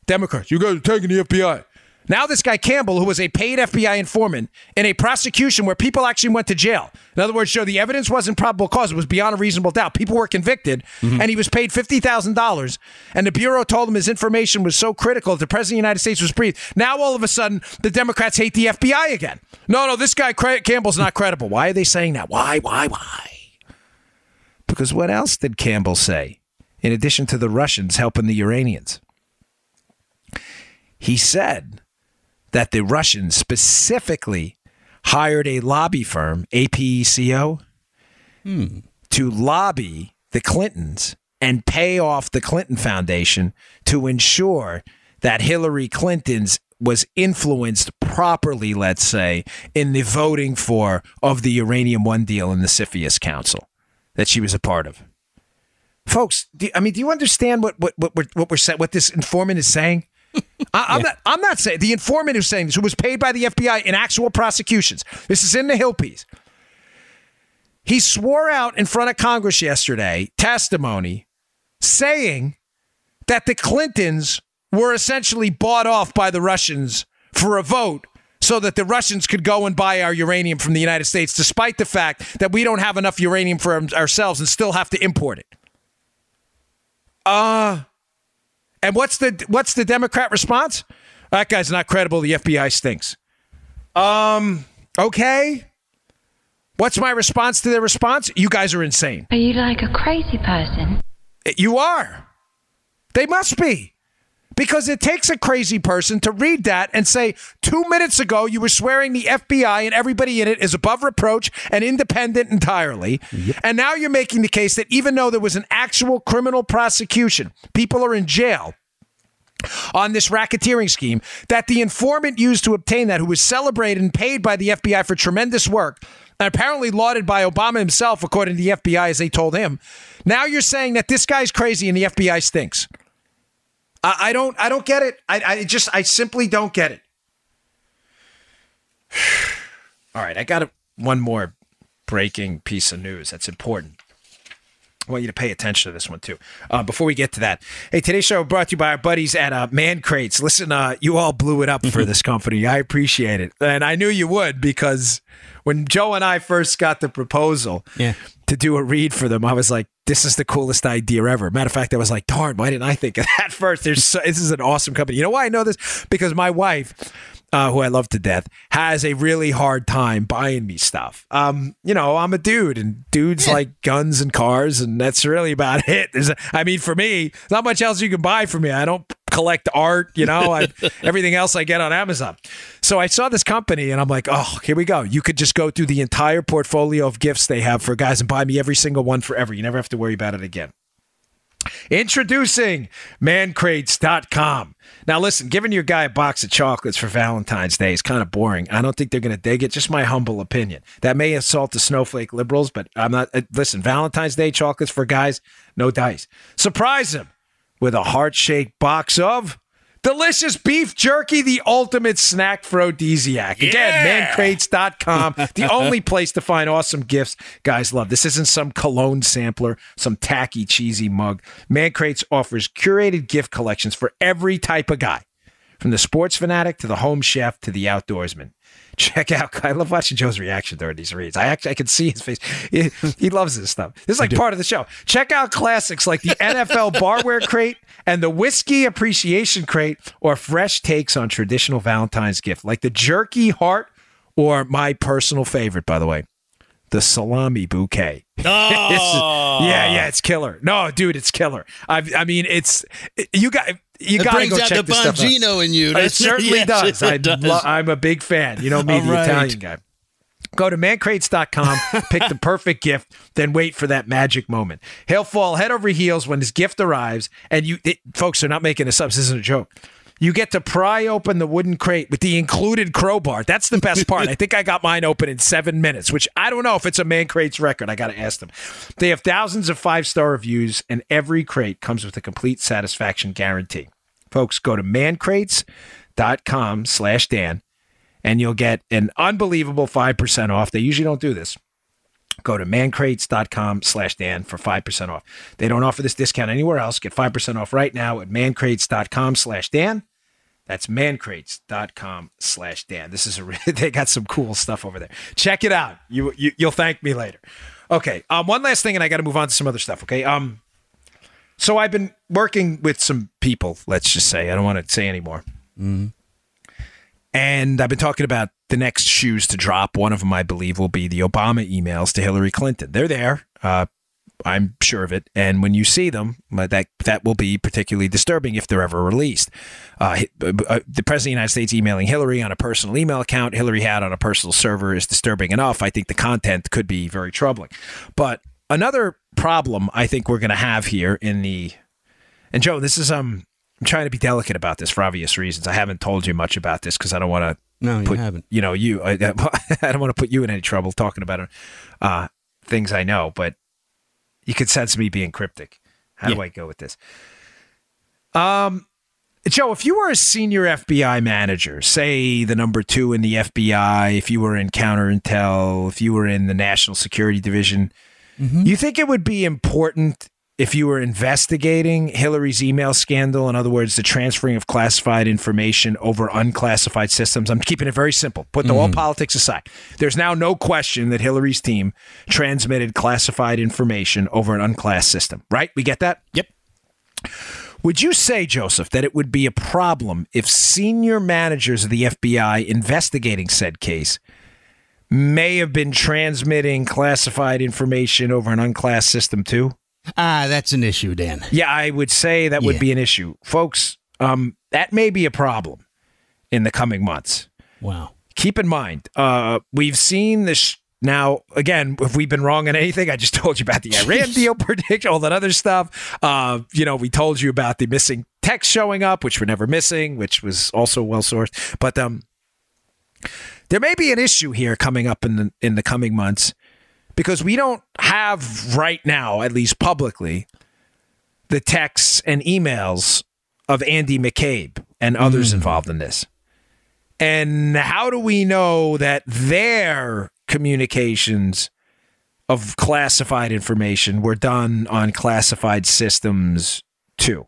Democrats, you guys are attacking the FBI. Now this guy Campbell, who was a paid FBI informant in a prosecution where people actually went to jail. In other words, show the evidence wasn't probable cause. It was beyond a reasonable doubt. People were convicted, and he was paid $50,000. And the Bureau told him his information was so critical that the President of the United States was breathed. Now, all of a sudden, the Democrats hate the FBI again. No, this guy Campbell's not credible. Why are they saying that? Why? Because what else did Campbell say, in addition to the Russians helping the Iranians? He said that the Russians specifically hired a lobby firm, APECO, to lobby the Clintons and pay off the Clinton Foundation to ensure that Hillary Clinton's was influenced properly, let's say, in the voting of the Uranium One deal in the CFIUS Council that she was a part of. Folks, do you understand what this informant is saying? I'm not saying the informant who's saying this, who was paid by the FBI in actual prosecutions. This is in the Hill piece. He swore out in front of Congress yesterday testimony saying that the Clintons were essentially bought off by the Russians for a vote so that the Russians could go and buy our uranium from the United States, despite the fact that we don't have enough uranium for ourselves and still have to import it. And what's the Democrat response? That guy's not credible. The FBI stinks. Okay. What's my response to their response? You guys are insane. Are you like a crazy person? You are. They must be. Because it takes a crazy person to read that and say, 2 minutes ago, you were swearing the FBI and everybody in it is above reproach and independent entirely. Yep. And now you're making the case that even though there was an actual criminal prosecution, people are in jail on this racketeering scheme that the informant used to obtain that, who was celebrated and paid by the FBI for tremendous work, and apparently lauded by Obama himself, according to the FBI, as they told him. Now you're saying that this guy's crazy and the FBI stinks. I don't get it. I simply don't get it. All right, I got one more breaking piece of news that's important. I want you to pay attention to this one, too. Before we get to that, hey, today's show brought to you by our buddies at Man Crates. Listen, you all blew it up for this company. I appreciate it. And I knew you would, because when Joe and I first got the proposal to do a read for them, I was like, this is the coolest idea ever. Matter of fact, I was like, darn, why didn't I think of that first? This is an awesome company. You know why I know this? Because my wife, who I love to death, has a really hard time buying me stuff. I'm a dude, and dudes like guns and cars, and that's really about it. For me, not much else you can buy for me. I don't collect art, everything else I get on Amazon. So I saw this company, and I'm like, oh, here we go. You could just go through the entire portfolio of gifts they have for guys and buy me every single one forever. You never have to worry about it again. Introducing mancrates.com. Now listen, giving your guy a box of chocolates for Valentine's Day is kind of boring. I don't think they're going to dig it. Just my humble opinion. That may assault the snowflake liberals, but I'm not. Listen, Valentine's Day chocolates for guys, no dice. Surprise them with a heart-shaped box of delicious beef jerky, the ultimate snack aphrodisiac. Again, mancrates.com, the only place to find awesome gifts guys love. This isn't some cologne sampler, some tacky, cheesy mug. Mancrates offers curated gift collections for every type of guy, from the sports fanatic to the home chef to the outdoorsman. Check out, I love watching Joe's reaction during these reads. I can see his face. He loves this stuff. This is like part of the show. Check out classics like the NFL Barware Crate and the Whiskey Appreciation Crate, or fresh takes on traditional Valentine's gift, like the Jerky Heart, or my personal favorite, by the way, the Salami Bouquet. Oh! It's killer. No, dude, it's killer. You got to go check this stuff out. It brings out the Bongino in you. It certainly does. It does. I'm a big fan. You know me, the Italian guy. Go to mancrates.com, pick the perfect gift, then wait for that magic moment. He'll fall head over heels when his gift arrives, and folks are not making this up. This isn't a joke. You get to pry open the wooden crate with the included crowbar. That's the best part. I think I got mine open in 7 minutes, which I don't know if it's a Man Crates record. I got to ask them. They have thousands of 5-star reviews, and every crate comes with a complete satisfaction guarantee. Folks, go to mancrates.com/Dan, and you'll get an unbelievable 5% off. They usually don't do this. Go to mancrates.com/Dan for 5% off. They don't offer this discount anywhere else. Get 5% off right now at mancrates.com/Dan. That's mancrates.com/Dan. They got some cool stuff over there. Check it out. You'll thank me later. Okay. One last thing, and I got to move on to some other stuff. Okay. So I've been working with some people. Let's just say, I don't want to say anymore. Mm-hmm. And I've been talking about the next shoes to drop. One of them, I believe, will be the Obama emails to Hillary Clinton. They're there. I'm sure of it. And when you see them, that will be particularly disturbing if they're ever released. The President of the United States emailing Hillary on a personal email account Hillary had on a personal server is disturbing enough. I think the content could be very troubling. But another problem I think we're going to have here and Joe, this is I'm trying to be delicate about this for obvious reasons. I haven't told you much about this because I don't want to. No, you haven't. I don't want to put you in any trouble talking about things I know, but you could sense me being cryptic. How do I go with this? Joe, if you were a senior FBI manager, say the number 2 in the FBI, if you were in counterintel, if you were in the National Security Division, you think it would be important if you were investigating Hillary's email scandal, in other words, the transferring of classified information over unclassified systems? I'm keeping it very simple. Put all politics aside. There's now no question that Hillary's team transmitted classified information over an unclassed system, right? We get that? Yep. Would you say, Joseph, that it would be a problem if senior managers of the FBI investigating said case may have been transmitting classified information over an unclassed system too? That's an issue, Dan. Yeah, I would say that would be an issue. Folks, that may be a problem in the coming months. Wow. Keep in mind, we've seen this now. Again, if we've been wrong on anything, I just told you about the Iran deal prediction, all that other stuff. We told you about the missing text showing up, which were never missing, which was also well-sourced. But there may be an issue here coming up in the coming months, because we don't have right now, at least publicly, the texts and emails of Andy McCabe and others involved in this. And how do we know that their communications of classified information were done on classified systems too.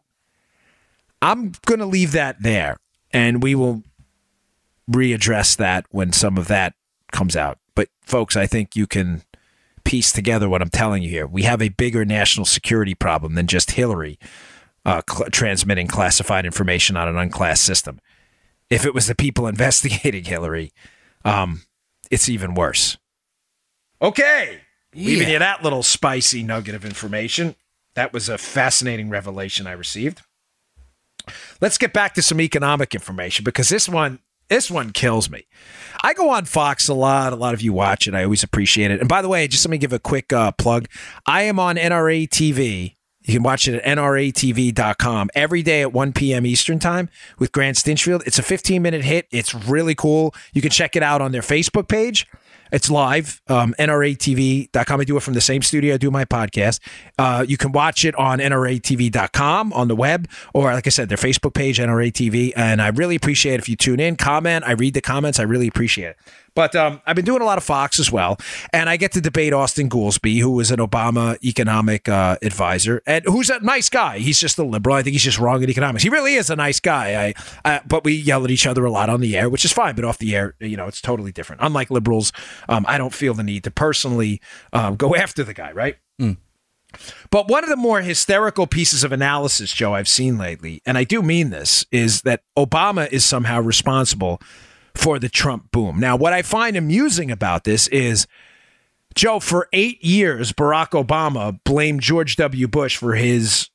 I'm going to leave that there, and we will readdress that when some of that comes out. But, folks, I think you can piece together what I'm telling you here. We have a bigger national security problem than just Hillary transmitting classified information on an unclassed system. If it was the people investigating Hillary, it's even worse. Okay. Leaving you that little spicy nugget of information. That was a fascinating revelation I received. Let's get back to some economic information, because this one kills me. I go on Fox a lot. A lot of you watch it. I always appreciate it. And by the way, just let me give a quick plug. I am on NRA TV. You can watch it at nratv.com every day at 1 p.m. Eastern time with Grant Stinchfield. It's a 15-minute hit. It's really cool. You can check it out on their Facebook page. It's live, nratv.com. I do it from the same studio I do my podcast. You can watch it on nratv.com on the web, or like I said, their Facebook page, NRATV. And I really appreciate it if you tune in, comment. I read the comments. I really appreciate it. But I've been doing a lot of Fox as well, and I get to debate Austin Goolsbee, who was an Obama economic advisor, and who's a nice guy. He's just a liberal. I think he's just wrong in economics. He really is a nice guy. But we yell at each other a lot on the air, which is fine. But off the air, it's totally different. Unlike liberals, I don't feel the need to personally go after the guy, right? Mm. But one of the more hysterical pieces of analysis, Joe, I've seen lately, and I do mean this, is that Obama is somehow responsible for the Trump boom. Now, what I find amusing about this is, Joe, for 8 years, Barack Obama blamed George W. Bush for his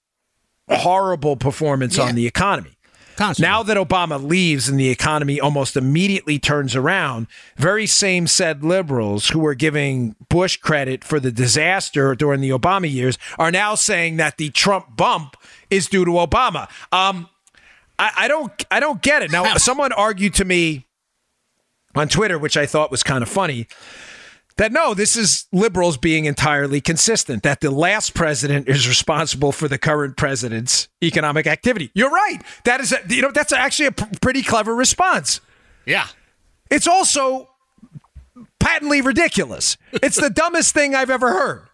horrible performance on the economy. Constantly. Now that Obama leaves and the economy almost immediately turns around, very same said liberals who were giving Bush credit for the disaster during the Obama years are now saying that the Trump bump is due to Obama. I don't get it. Now, someone argued to me on Twitter, which I thought was kind of funny, that no, this is liberals being entirely consistent, that the last president is responsible for the current president's economic activity. You're right. That is, that's actually a pretty clever response. Yeah. It's also patently ridiculous. It's the dumbest thing I've ever heard.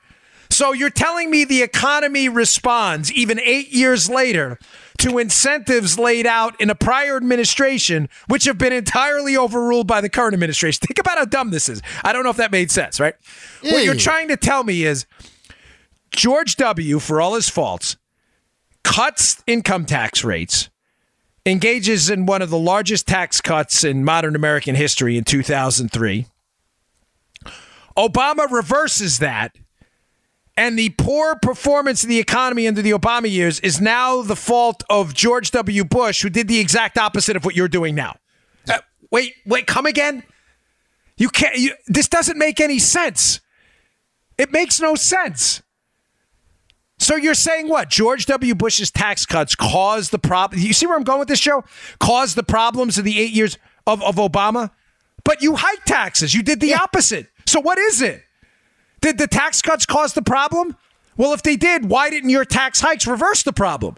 So you're telling me the economy responds even 8 years later to incentives laid out in a prior administration, which have been entirely overruled by the current administration. Think about how dumb this is. I don't know if that made sense, right? What you're trying to tell me is George W., for all his faults, cuts income tax rates, engages in one of the largest tax cuts in modern American history in 2003. Obama reverses that. And the poor performance of the economy under the Obama years is now the fault of George W. Bush, who did the exact opposite of what you're doing now. Wait, come again? You can't. This doesn't make any sense. It makes no sense. So you're saying what? George W. Bush's tax cuts caused the problem. You see where I'm going with this, Joe? Caused the problems of the 8 years of Obama? But you hiked taxes. You did the opposite. So what is it? Did the tax cuts cause the problem? Well, if they did, why didn't your tax hikes reverse the problem?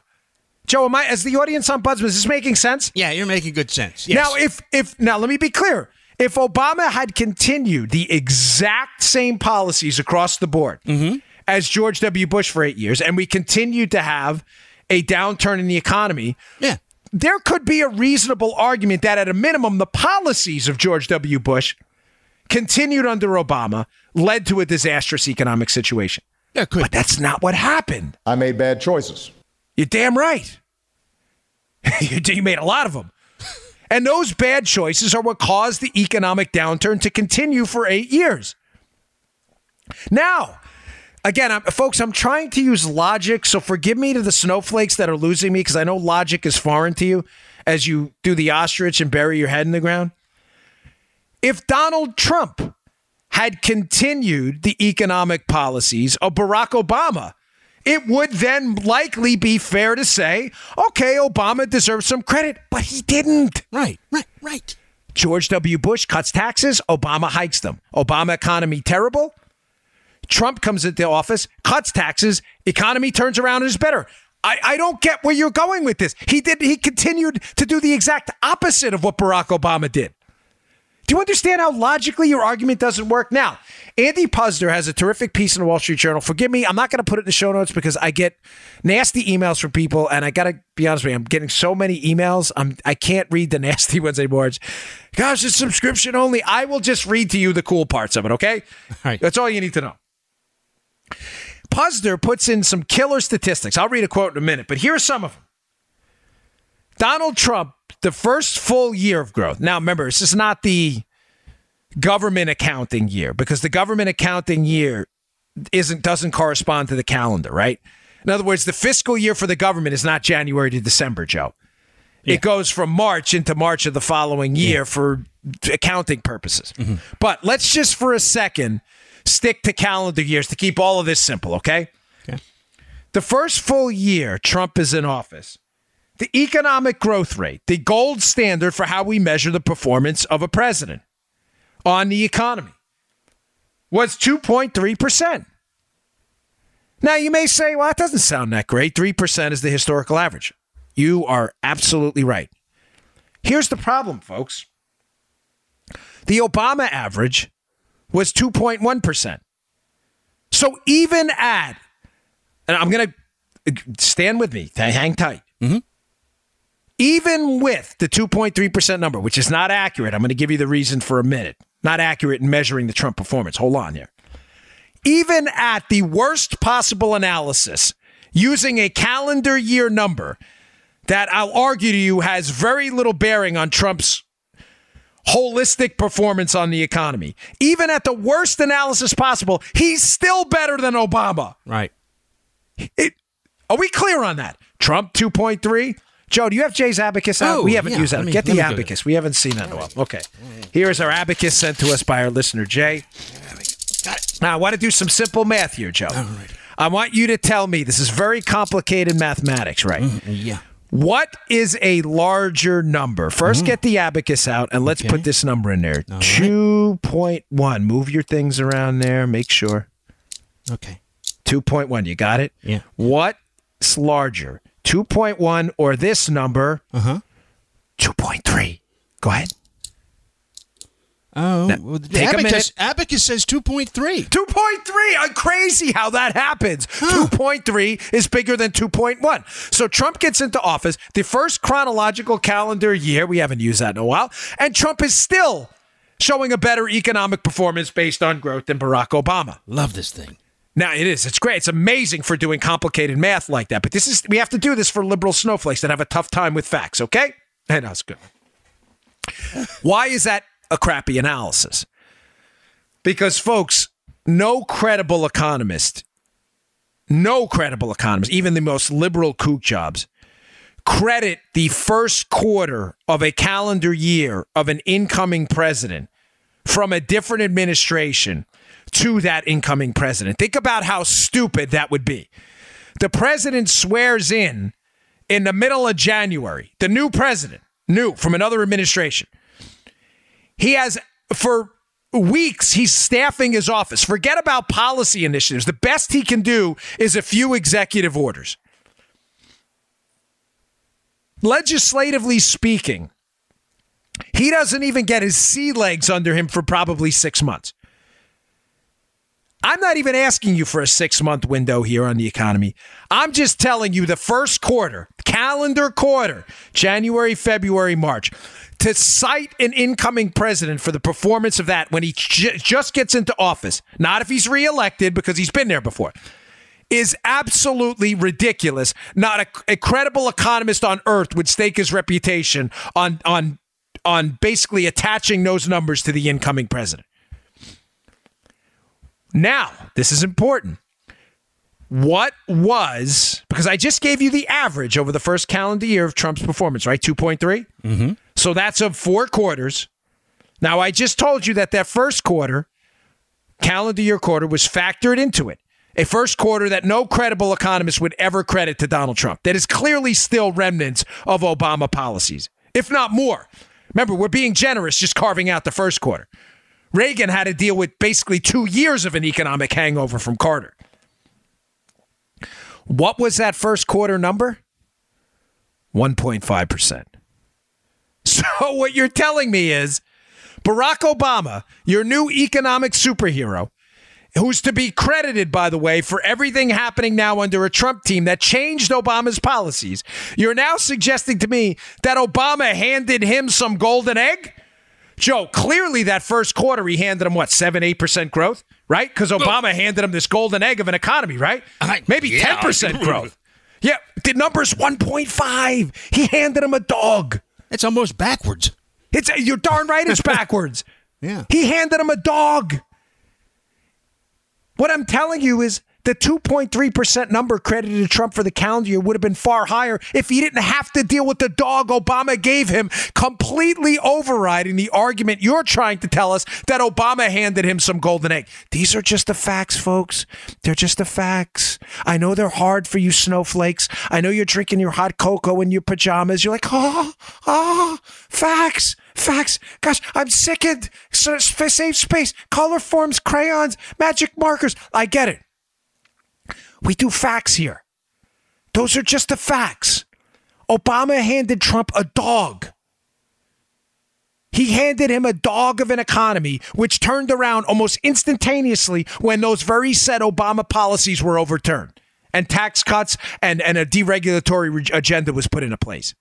Joe, as the audience ombudsman, is this making sense? Yeah, you're making good sense. Yes. Now, now let me be clear. If Obama had continued the exact same policies across the board as George W. Bush for 8 years, and we continued to have a downturn in the economy, there could be a reasonable argument that at a minimum, the policies of George W. Bush continued under Obama, led to a disastrous economic situation. But that's not what happened. I made bad choices. You're damn right. You made a lot of them. And those bad choices are what caused the economic downturn to continue for 8 years. Now, again, folks, I'm trying to use logic, so forgive me to the snowflakes that are losing me, because I know logic is foreign to you as you do the ostrich and bury your head in the ground. If Donald Trump had continued the economic policies of Barack Obama, it would then likely be fair to say, okay, Obama deserves some credit, but he didn't. Right. George W. Bush cuts taxes, Obama hikes them. Obama economy terrible. Trump comes into office, cuts taxes, economy turns around and is better. I don't get where you're going with this. He continued to do the exact opposite of what Barack Obama did. Do you understand how logically your argument doesn't work? Now, Andy Puzder has a terrific piece in the Wall Street Journal. Forgive me, I'm not going to put it in the show notes because I get nasty emails from people, and I got to be honest with you, I'm getting so many emails, I can't read the nasty ones anymore. Gosh, it's subscription only. I will just read to you the cool parts of it, okay? Right. That's all you need to know. Puzder puts in some killer statistics. I'll read a quote in a minute, but here are some of them. Donald Trump, the first full year of growth. Now, remember, this is not the government accounting year because the government accounting year doesn't correspond to the calendar, right? In other words, the fiscal year for the government is not January to December, Joe. Yeah. It goes from March into March of the following year for accounting purposes. Mm-hmm. But let's just for a second stick to calendar years to keep all of this simple, okay? The first full year Trump is in office, the economic growth rate, the gold standard for how we measure the performance of a president on the economy, was 2.3%. Now, you may say, well, that doesn't sound that great. 3% is the historical average. You are absolutely right. Here's the problem, folks. The Obama average was 2.1%. So even at, and I'm going to stand with me, hang tight. Mm-hmm. Even with the 2.3% number, which is not accurate, I'm going to give you the reason for a minute. Not accurate in measuring the Trump performance. Hold on here. Even at the worst possible analysis, using a calendar year number that I'll argue to you has very little bearing on Trump's holistic performance on the economy. Even at the worst analysis possible, he's still better than Obama. Right. Are we clear on that? Trump 2.3. Joe, do you have Jay's abacus out? We haven't used that. Get the abacus. We haven't seen that in a while. Okay. Here's our abacus sent to us by our listener, Jay. Now, I want to do some simple math here, Joe. All right. I want you to tell me, this is very complicated mathematics, right? Yeah. What is a larger number? First, get the abacus out, and let's put this number in there. 2.1. Move your things around there. Make sure. Okay. 2.1. You got it? Yeah. What's larger? 2.1 or this number? 2.3. Go ahead. Oh, now, well, abacus says 2.3. 2.3. Crazy how that happens. 2.3 is bigger than 2.1. So Trump gets into office, the first chronological calendar year. We haven't used that in a while. And Trump is still showing a better economic performance based on growth than Barack Obama. Love this thing. Now, it is. It's great. It's amazing for doing complicated math like that. But we have to do this for liberal snowflakes that have a tough time with facts, okay? And that's good. Why is that a crappy analysis? Because, folks, no credible economist, even the most liberal kook jobs, credit the first quarter of a calendar year of an incoming president from a different administration to that incoming president. Think about how stupid that would be. The president swears in the middle of January, the new president, new from another administration. He has, for weeks, he's staffing his office. Forget about policy initiatives. The best he can do is a few executive orders. Legislatively speaking, he doesn't even get his sea legs under him for probably 6 months. I'm not even asking you for a 6-month window here on the economy. I'm just telling you the first quarter, calendar quarter, January, February, March, to cite an incoming president for the performance of that when he just gets into office, not if he's reelected because he's been there before, is absolutely ridiculous. Not a credible economist on earth would stake his reputation on basically attaching those numbers to the incoming president. Now, this is important. What was, because I just gave you the average over the first calendar year of Trump's performance, right? 2.3? Mm-hmm. So that's of 4 quarters. Now, I just told you that first quarter, calendar year quarter, was factored into it. A first quarter that no credible economist would ever credit to Donald Trump. That is clearly still remnants of Obama policies, if not more. Remember, we're being generous just carving out the first quarter. Reagan had to deal with basically 2 years of an economic hangover from Carter. What was that first quarter number? 1.5%. So what you're telling me is Barack Obama, your new economic superhero, who's to be credited, by the way, for everything happening now under a Trump team that changed Obama's policies. You're now suggesting to me that Obama handed him some golden egg? Joe, clearly that first quarter he handed him, 7-8% growth, right? Because Obama handed him this golden egg of an economy, right? Maybe 10% growth. Yeah, the number's 1.5. He handed him a dog. It's almost backwards. You're darn right it's backwards. Yeah. He handed him a dog. What I'm telling you is the 2.3% number credited to Trump for the calendar year would have been far higher if he didn't have to deal with the dog Obama gave him, completely overriding the argument you're trying to tell us that Obama handed him some golden egg. These are just the facts, folks. They're just the facts. I know they're hard for you snowflakes. I know you're drinking your hot cocoa in your pajamas. You're like, facts. Gosh, I'm sickened. Save space. Color forms, crayons, magic markers. I get it. We do facts here. Those are just the facts. Obama handed Trump a dog. He handed him a dog of an economy, which turned around almost instantaneously when those very said Obama policies were overturned and tax cuts and a deregulatory agenda was put into place.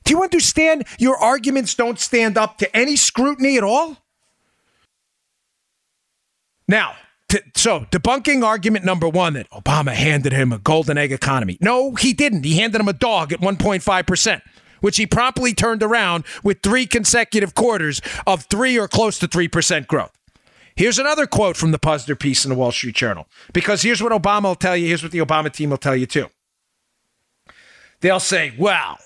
Do you understand your arguments don't stand up to any scrutiny at all? Now, so debunking argument number one that Obama handed him a golden egg economy. No, he didn't. He handed him a dog at 1.5%, which he promptly turned around with 3 consecutive quarters of 3 or close to 3% growth. Here's another quote from the Puzzler piece in the Wall Street Journal, because here's what Obama will tell you. Here's what the Obama team will tell you, too. They'll say, well,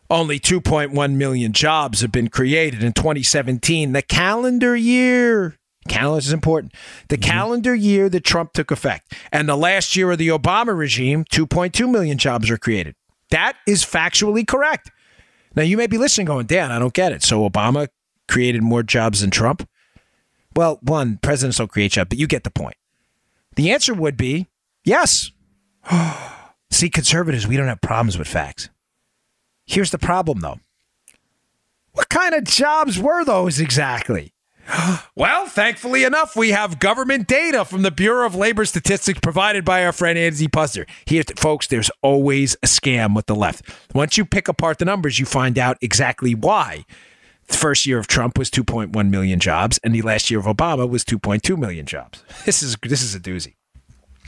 only 2.1 million jobs have been created in 2017, the calendar year. Calendar is important. The calendar year that Trump took effect. And the last year of the Obama regime, 2.2 million jobs were created. That is factually correct. Now, you may be listening going, Dan, I don't get it. So Obama created more jobs than Trump? Well, one, presidents don't create jobs, but you get the point. The answer would be yes. See, conservatives, we don't have problems with facts. Here's the problem, though. What kind of jobs were those exactly? Well, thankfully enough, we have government data from the Bureau of Labor Statistics provided by our friend Andy Puzzler. Here, folks, there's always a scam with the left. Once you pick apart the numbers, you find out exactly why. The first year of Trump was 2.1 million jobs, and the last year of Obama was 2.2 million jobs. This is a doozy.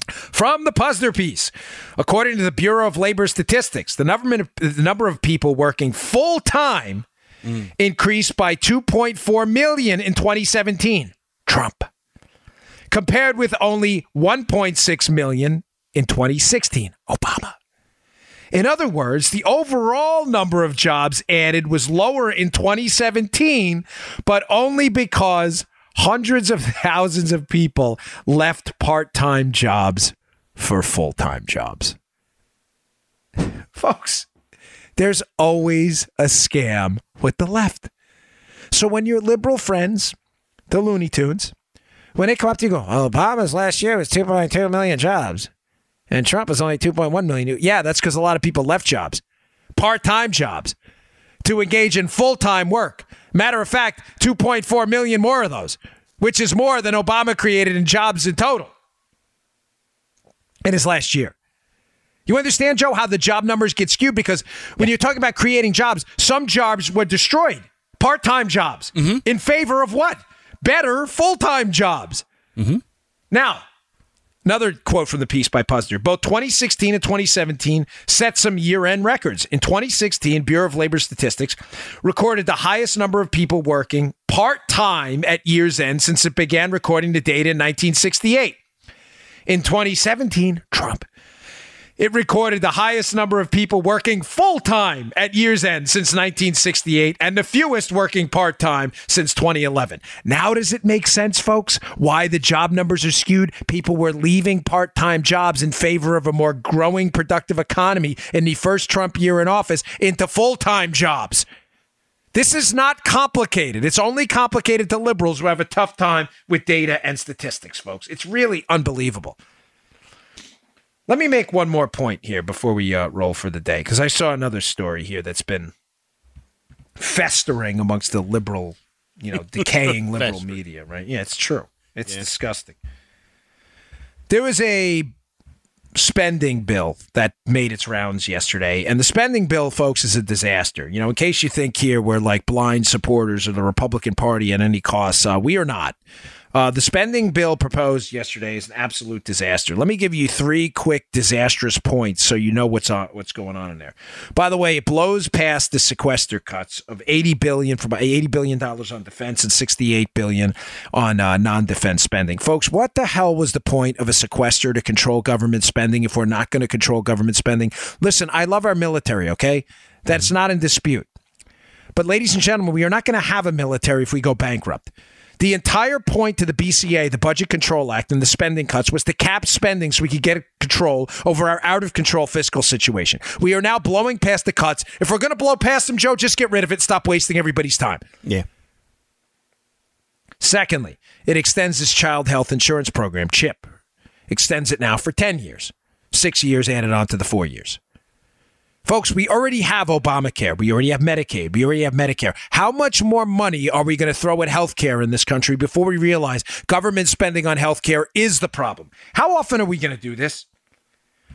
From the Puzzler piece, according to the Bureau of Labor Statistics, the number of people working full-time increased by 2.4 million in 2017. Trump. Compared with only 1.6 million in 2016. Obama. In other words, the overall number of jobs added was lower in 2017, but only because hundreds of thousands of people left part-time jobs for full-time jobs. Folks, there's always a scam with the left. So when your liberal friends, the Looney Tunes, when they come up to you and go, oh, Obama's last year was 2.2 million jobs and Trump was only 2.1 million. Yeah, that's because a lot of people left jobs, part-time jobs, to engage in full-time work. Matter of fact, 2.4 million more of those, which is more than Obama created in jobs in total in his last year. You understand, Joe, how the job numbers get skewed? Because when you're talking about creating jobs, some jobs were destroyed, part-time jobs, in favor of what? Better full-time jobs. Now, another quote from the piece by Puzzler. Both 2016 and 2017 set some year-end records. In 2016, Bureau of Labor Statistics recorded the highest number of people working part-time at year's end since it began recording the data in 1968. In 2017, Trump. It recorded the highest number of people working full-time at year's end since 1968 and the fewest working part-time since 2011. Now does it make sense, folks, why the job numbers are skewed? People were leaving part-time jobs in favor of a more growing, productive economy in the first Trump year in office into full-time jobs. This is not complicated. It's only complicated to liberals who have a tough time with data and statistics, folks. It's really unbelievable. Let me make one more point here before we roll for the day, because I saw another story here that's been festering amongst the liberal decaying liberal media, right? Yeah, it's true. It's disgusting. There was a spending bill that made its rounds yesterday, and the spending bill, folks, is a disaster. In case you think here we're like blind supporters of the Republican Party at any cost, we are not. The spending bill proposed yesterday is an absolute disaster. Let me give you 3 quick disastrous points so you know what's going on in there. By the way, it blows past the sequester cuts of $80 billion on defense and $68 billion on non-defense spending. Folks, what the hell was the point of a sequester to control government spending if we're not going to control government spending? Listen, I love our military, okay? That's not in dispute. But ladies and gentlemen, we are not going to have a military if we go bankrupt. The entire point to the BCA, the Budget Control Act, and the spending cuts was to cap spending so we could get control over our out-of-control fiscal situation. We are now blowing past the cuts. If we're going to blow past them, Joe, just get rid of it. Stop wasting everybody's time. Yeah. Secondly, it extends this child health insurance program, CHIP. Extends it now for 10 years. 6 years added on to the 4 years. Folks, we already have Obamacare. We already have Medicaid. We already have Medicare. How much more money are we going to throw at healthcare in this country before we realize government spending on healthcare is the problem? How often are we going to do this?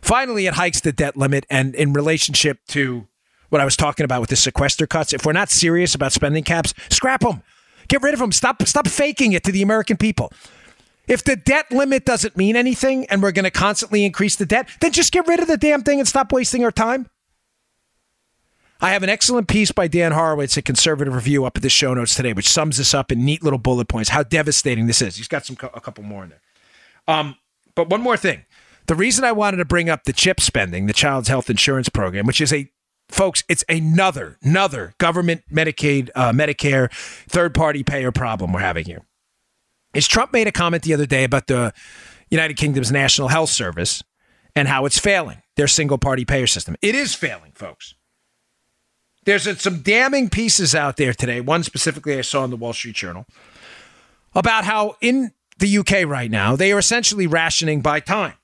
Finally, it hikes the debt limit, and in relationship to what I was talking about with the sequester cuts, if we're not serious about spending caps, scrap them. Get rid of them. Stop faking it to the American people. If the debt limit doesn't mean anything and we're going to constantly increase the debt, then just get rid of the damn thing and stop wasting our time. I have an excellent piece by Dan Horowitz at Conservative Review up at the show notes today, which sums this up in neat little bullet points, how devastating this is. He's got a couple more in there. But one more thing. The reason I wanted to bring up the CHIP spending, the Child's Health Insurance Program, which is it's another government Medicaid, Medicare, third-party payer problem we're having here, is Trump made a comment the other day about the United Kingdom's National Health Service and how it's failing, their single-party payer system. It is failing, folks. There's some damning pieces out there today, one specifically I saw in the Wall Street Journal, about how in the UK right now, they are essentially rationing by time.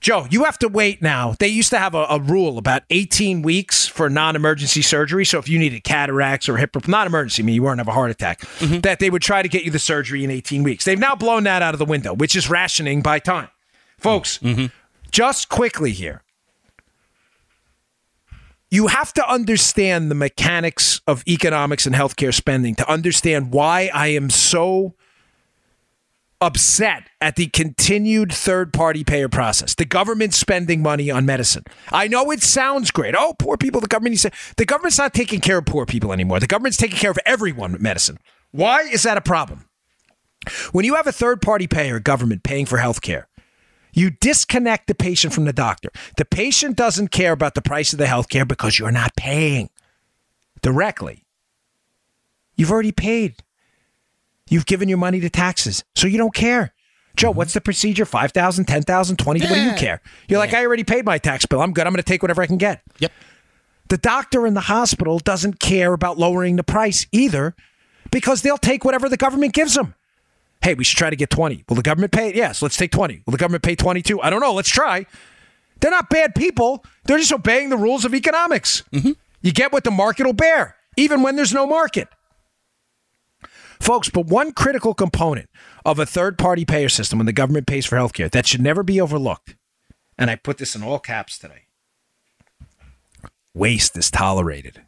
Joe, you have to wait now. They used to have a rule about 18 weeks for non-emergency surgery. So if you needed cataracts or hip, not emergency, I mean, you weren't have a heart attack, that they would try to get you the surgery in 18 weeks. They've now blown that out of the window, which is rationing by time. Folks, just quickly here. You have to understand the mechanics of economics and healthcare spending to understand why I am so upset at the continued third-party payer process, the government spending money on medicine. I know it sounds great. Oh, poor people, the government's not taking care of poor people anymore. The government's taking care of everyone with medicine. Why is that a problem? When you have a third-party payer, government paying for healthcare, you disconnect the patient from the doctor. The patient doesn't care about the price of the healthcare because you're not paying directly. You've already paid. You've given your money to taxes, so you don't care. Joe, what's the procedure? $5,000, $10,000, $20,000? What do you care? You're like, I already paid my tax bill. I'm good. I'm going to take whatever I can get. Yep. The doctor in the hospital doesn't care about lowering the price either because they'll take whatever the government gives them. Hey, we should try to get 20. Will the government pay it? Yes, let's take 20. Will the government pay 22? I don't know. Let's try. They're not bad people. They're just obeying the rules of economics. You get what the market will bear, even when there's no market. Folks, but one critical component of a third-party payer system when the government pays for healthcare that should never be overlooked, and I put this in all caps today, waste is tolerated.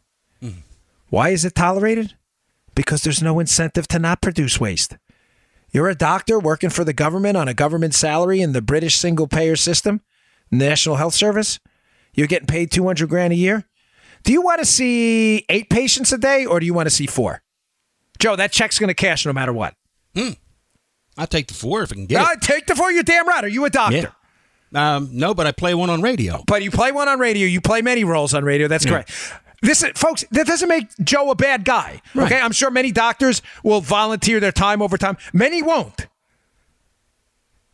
Why is it tolerated? Because there's no incentive to not produce waste. You're a doctor working for the government on a government salary in the British single-payer system, National Health Service. You're getting paid $200,000 a year. Do you want to see 8 patients a day, or do you want to see 4? Joe, that check's going to cash no matter what. I'll take the 4 if I can get it. Take the 4. You're damn right. Are you a doctor? Yeah. No, but I play one on radio. But you play one on radio. You play many roles on radio. That's correct. Folks, that doesn't make Joe a bad guy. Right. Okay, I'm sure many doctors will volunteer their time overtime. Many won't.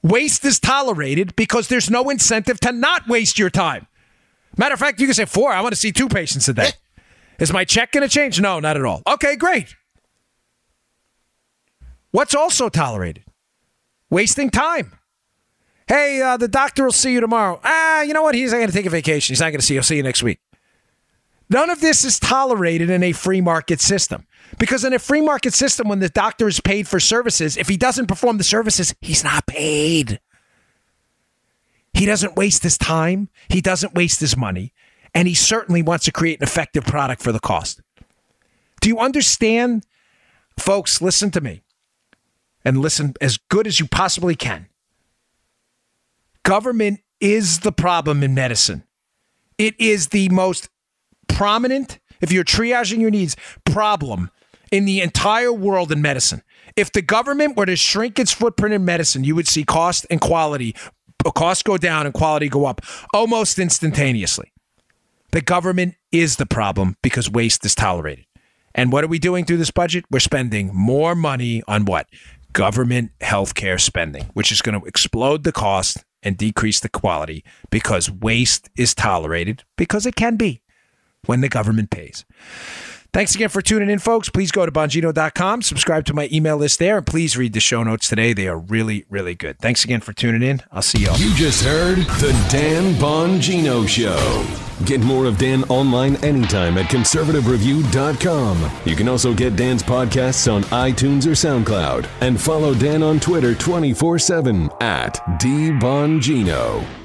Waste is tolerated because there's no incentive to not waste your time. Matter of fact, you can say 4. I want to see 2 patients a day. Is my check going to change? No, not at all. Okay, great. What's also tolerated? Wasting time. Hey, the doctor will see you tomorrow. You know what? He's not going to take a vacation. He's not going to see you. He'll see you next week. None of this is tolerated in a free market system. Because in a free market system, when the doctor is paid for services, if he doesn't perform the services, he's not paid. He doesn't waste his time. He doesn't waste his money. And he certainly wants to create an effective product for the cost. Do you understand? Folks, listen to me. And listen as good as you possibly can. Government is the problem in medicine. It is the most prominent, if you're triaging your needs, problem in the entire world in medicine. If the government were to shrink its footprint in medicine, you would see cost and quality, costs go down and quality go up almost instantaneously. The government is the problem because waste is tolerated. And what are we doing through this budget? We're spending more money on what? Government healthcare spending, which is going to explode the cost and decrease the quality because waste is tolerated because it can be when the government pays. Thanks again for tuning in, folks. Please go to Bongino.com, subscribe to my email list there, and please read the show notes today. They are really, really good. Thanks again for tuning in. I'll see y'all. You just heard The Dan Bongino Show. Get more of Dan online anytime at conservativereview.com. You can also get Dan's podcasts on iTunes or SoundCloud. And follow Dan on Twitter 24/7 at DBongino.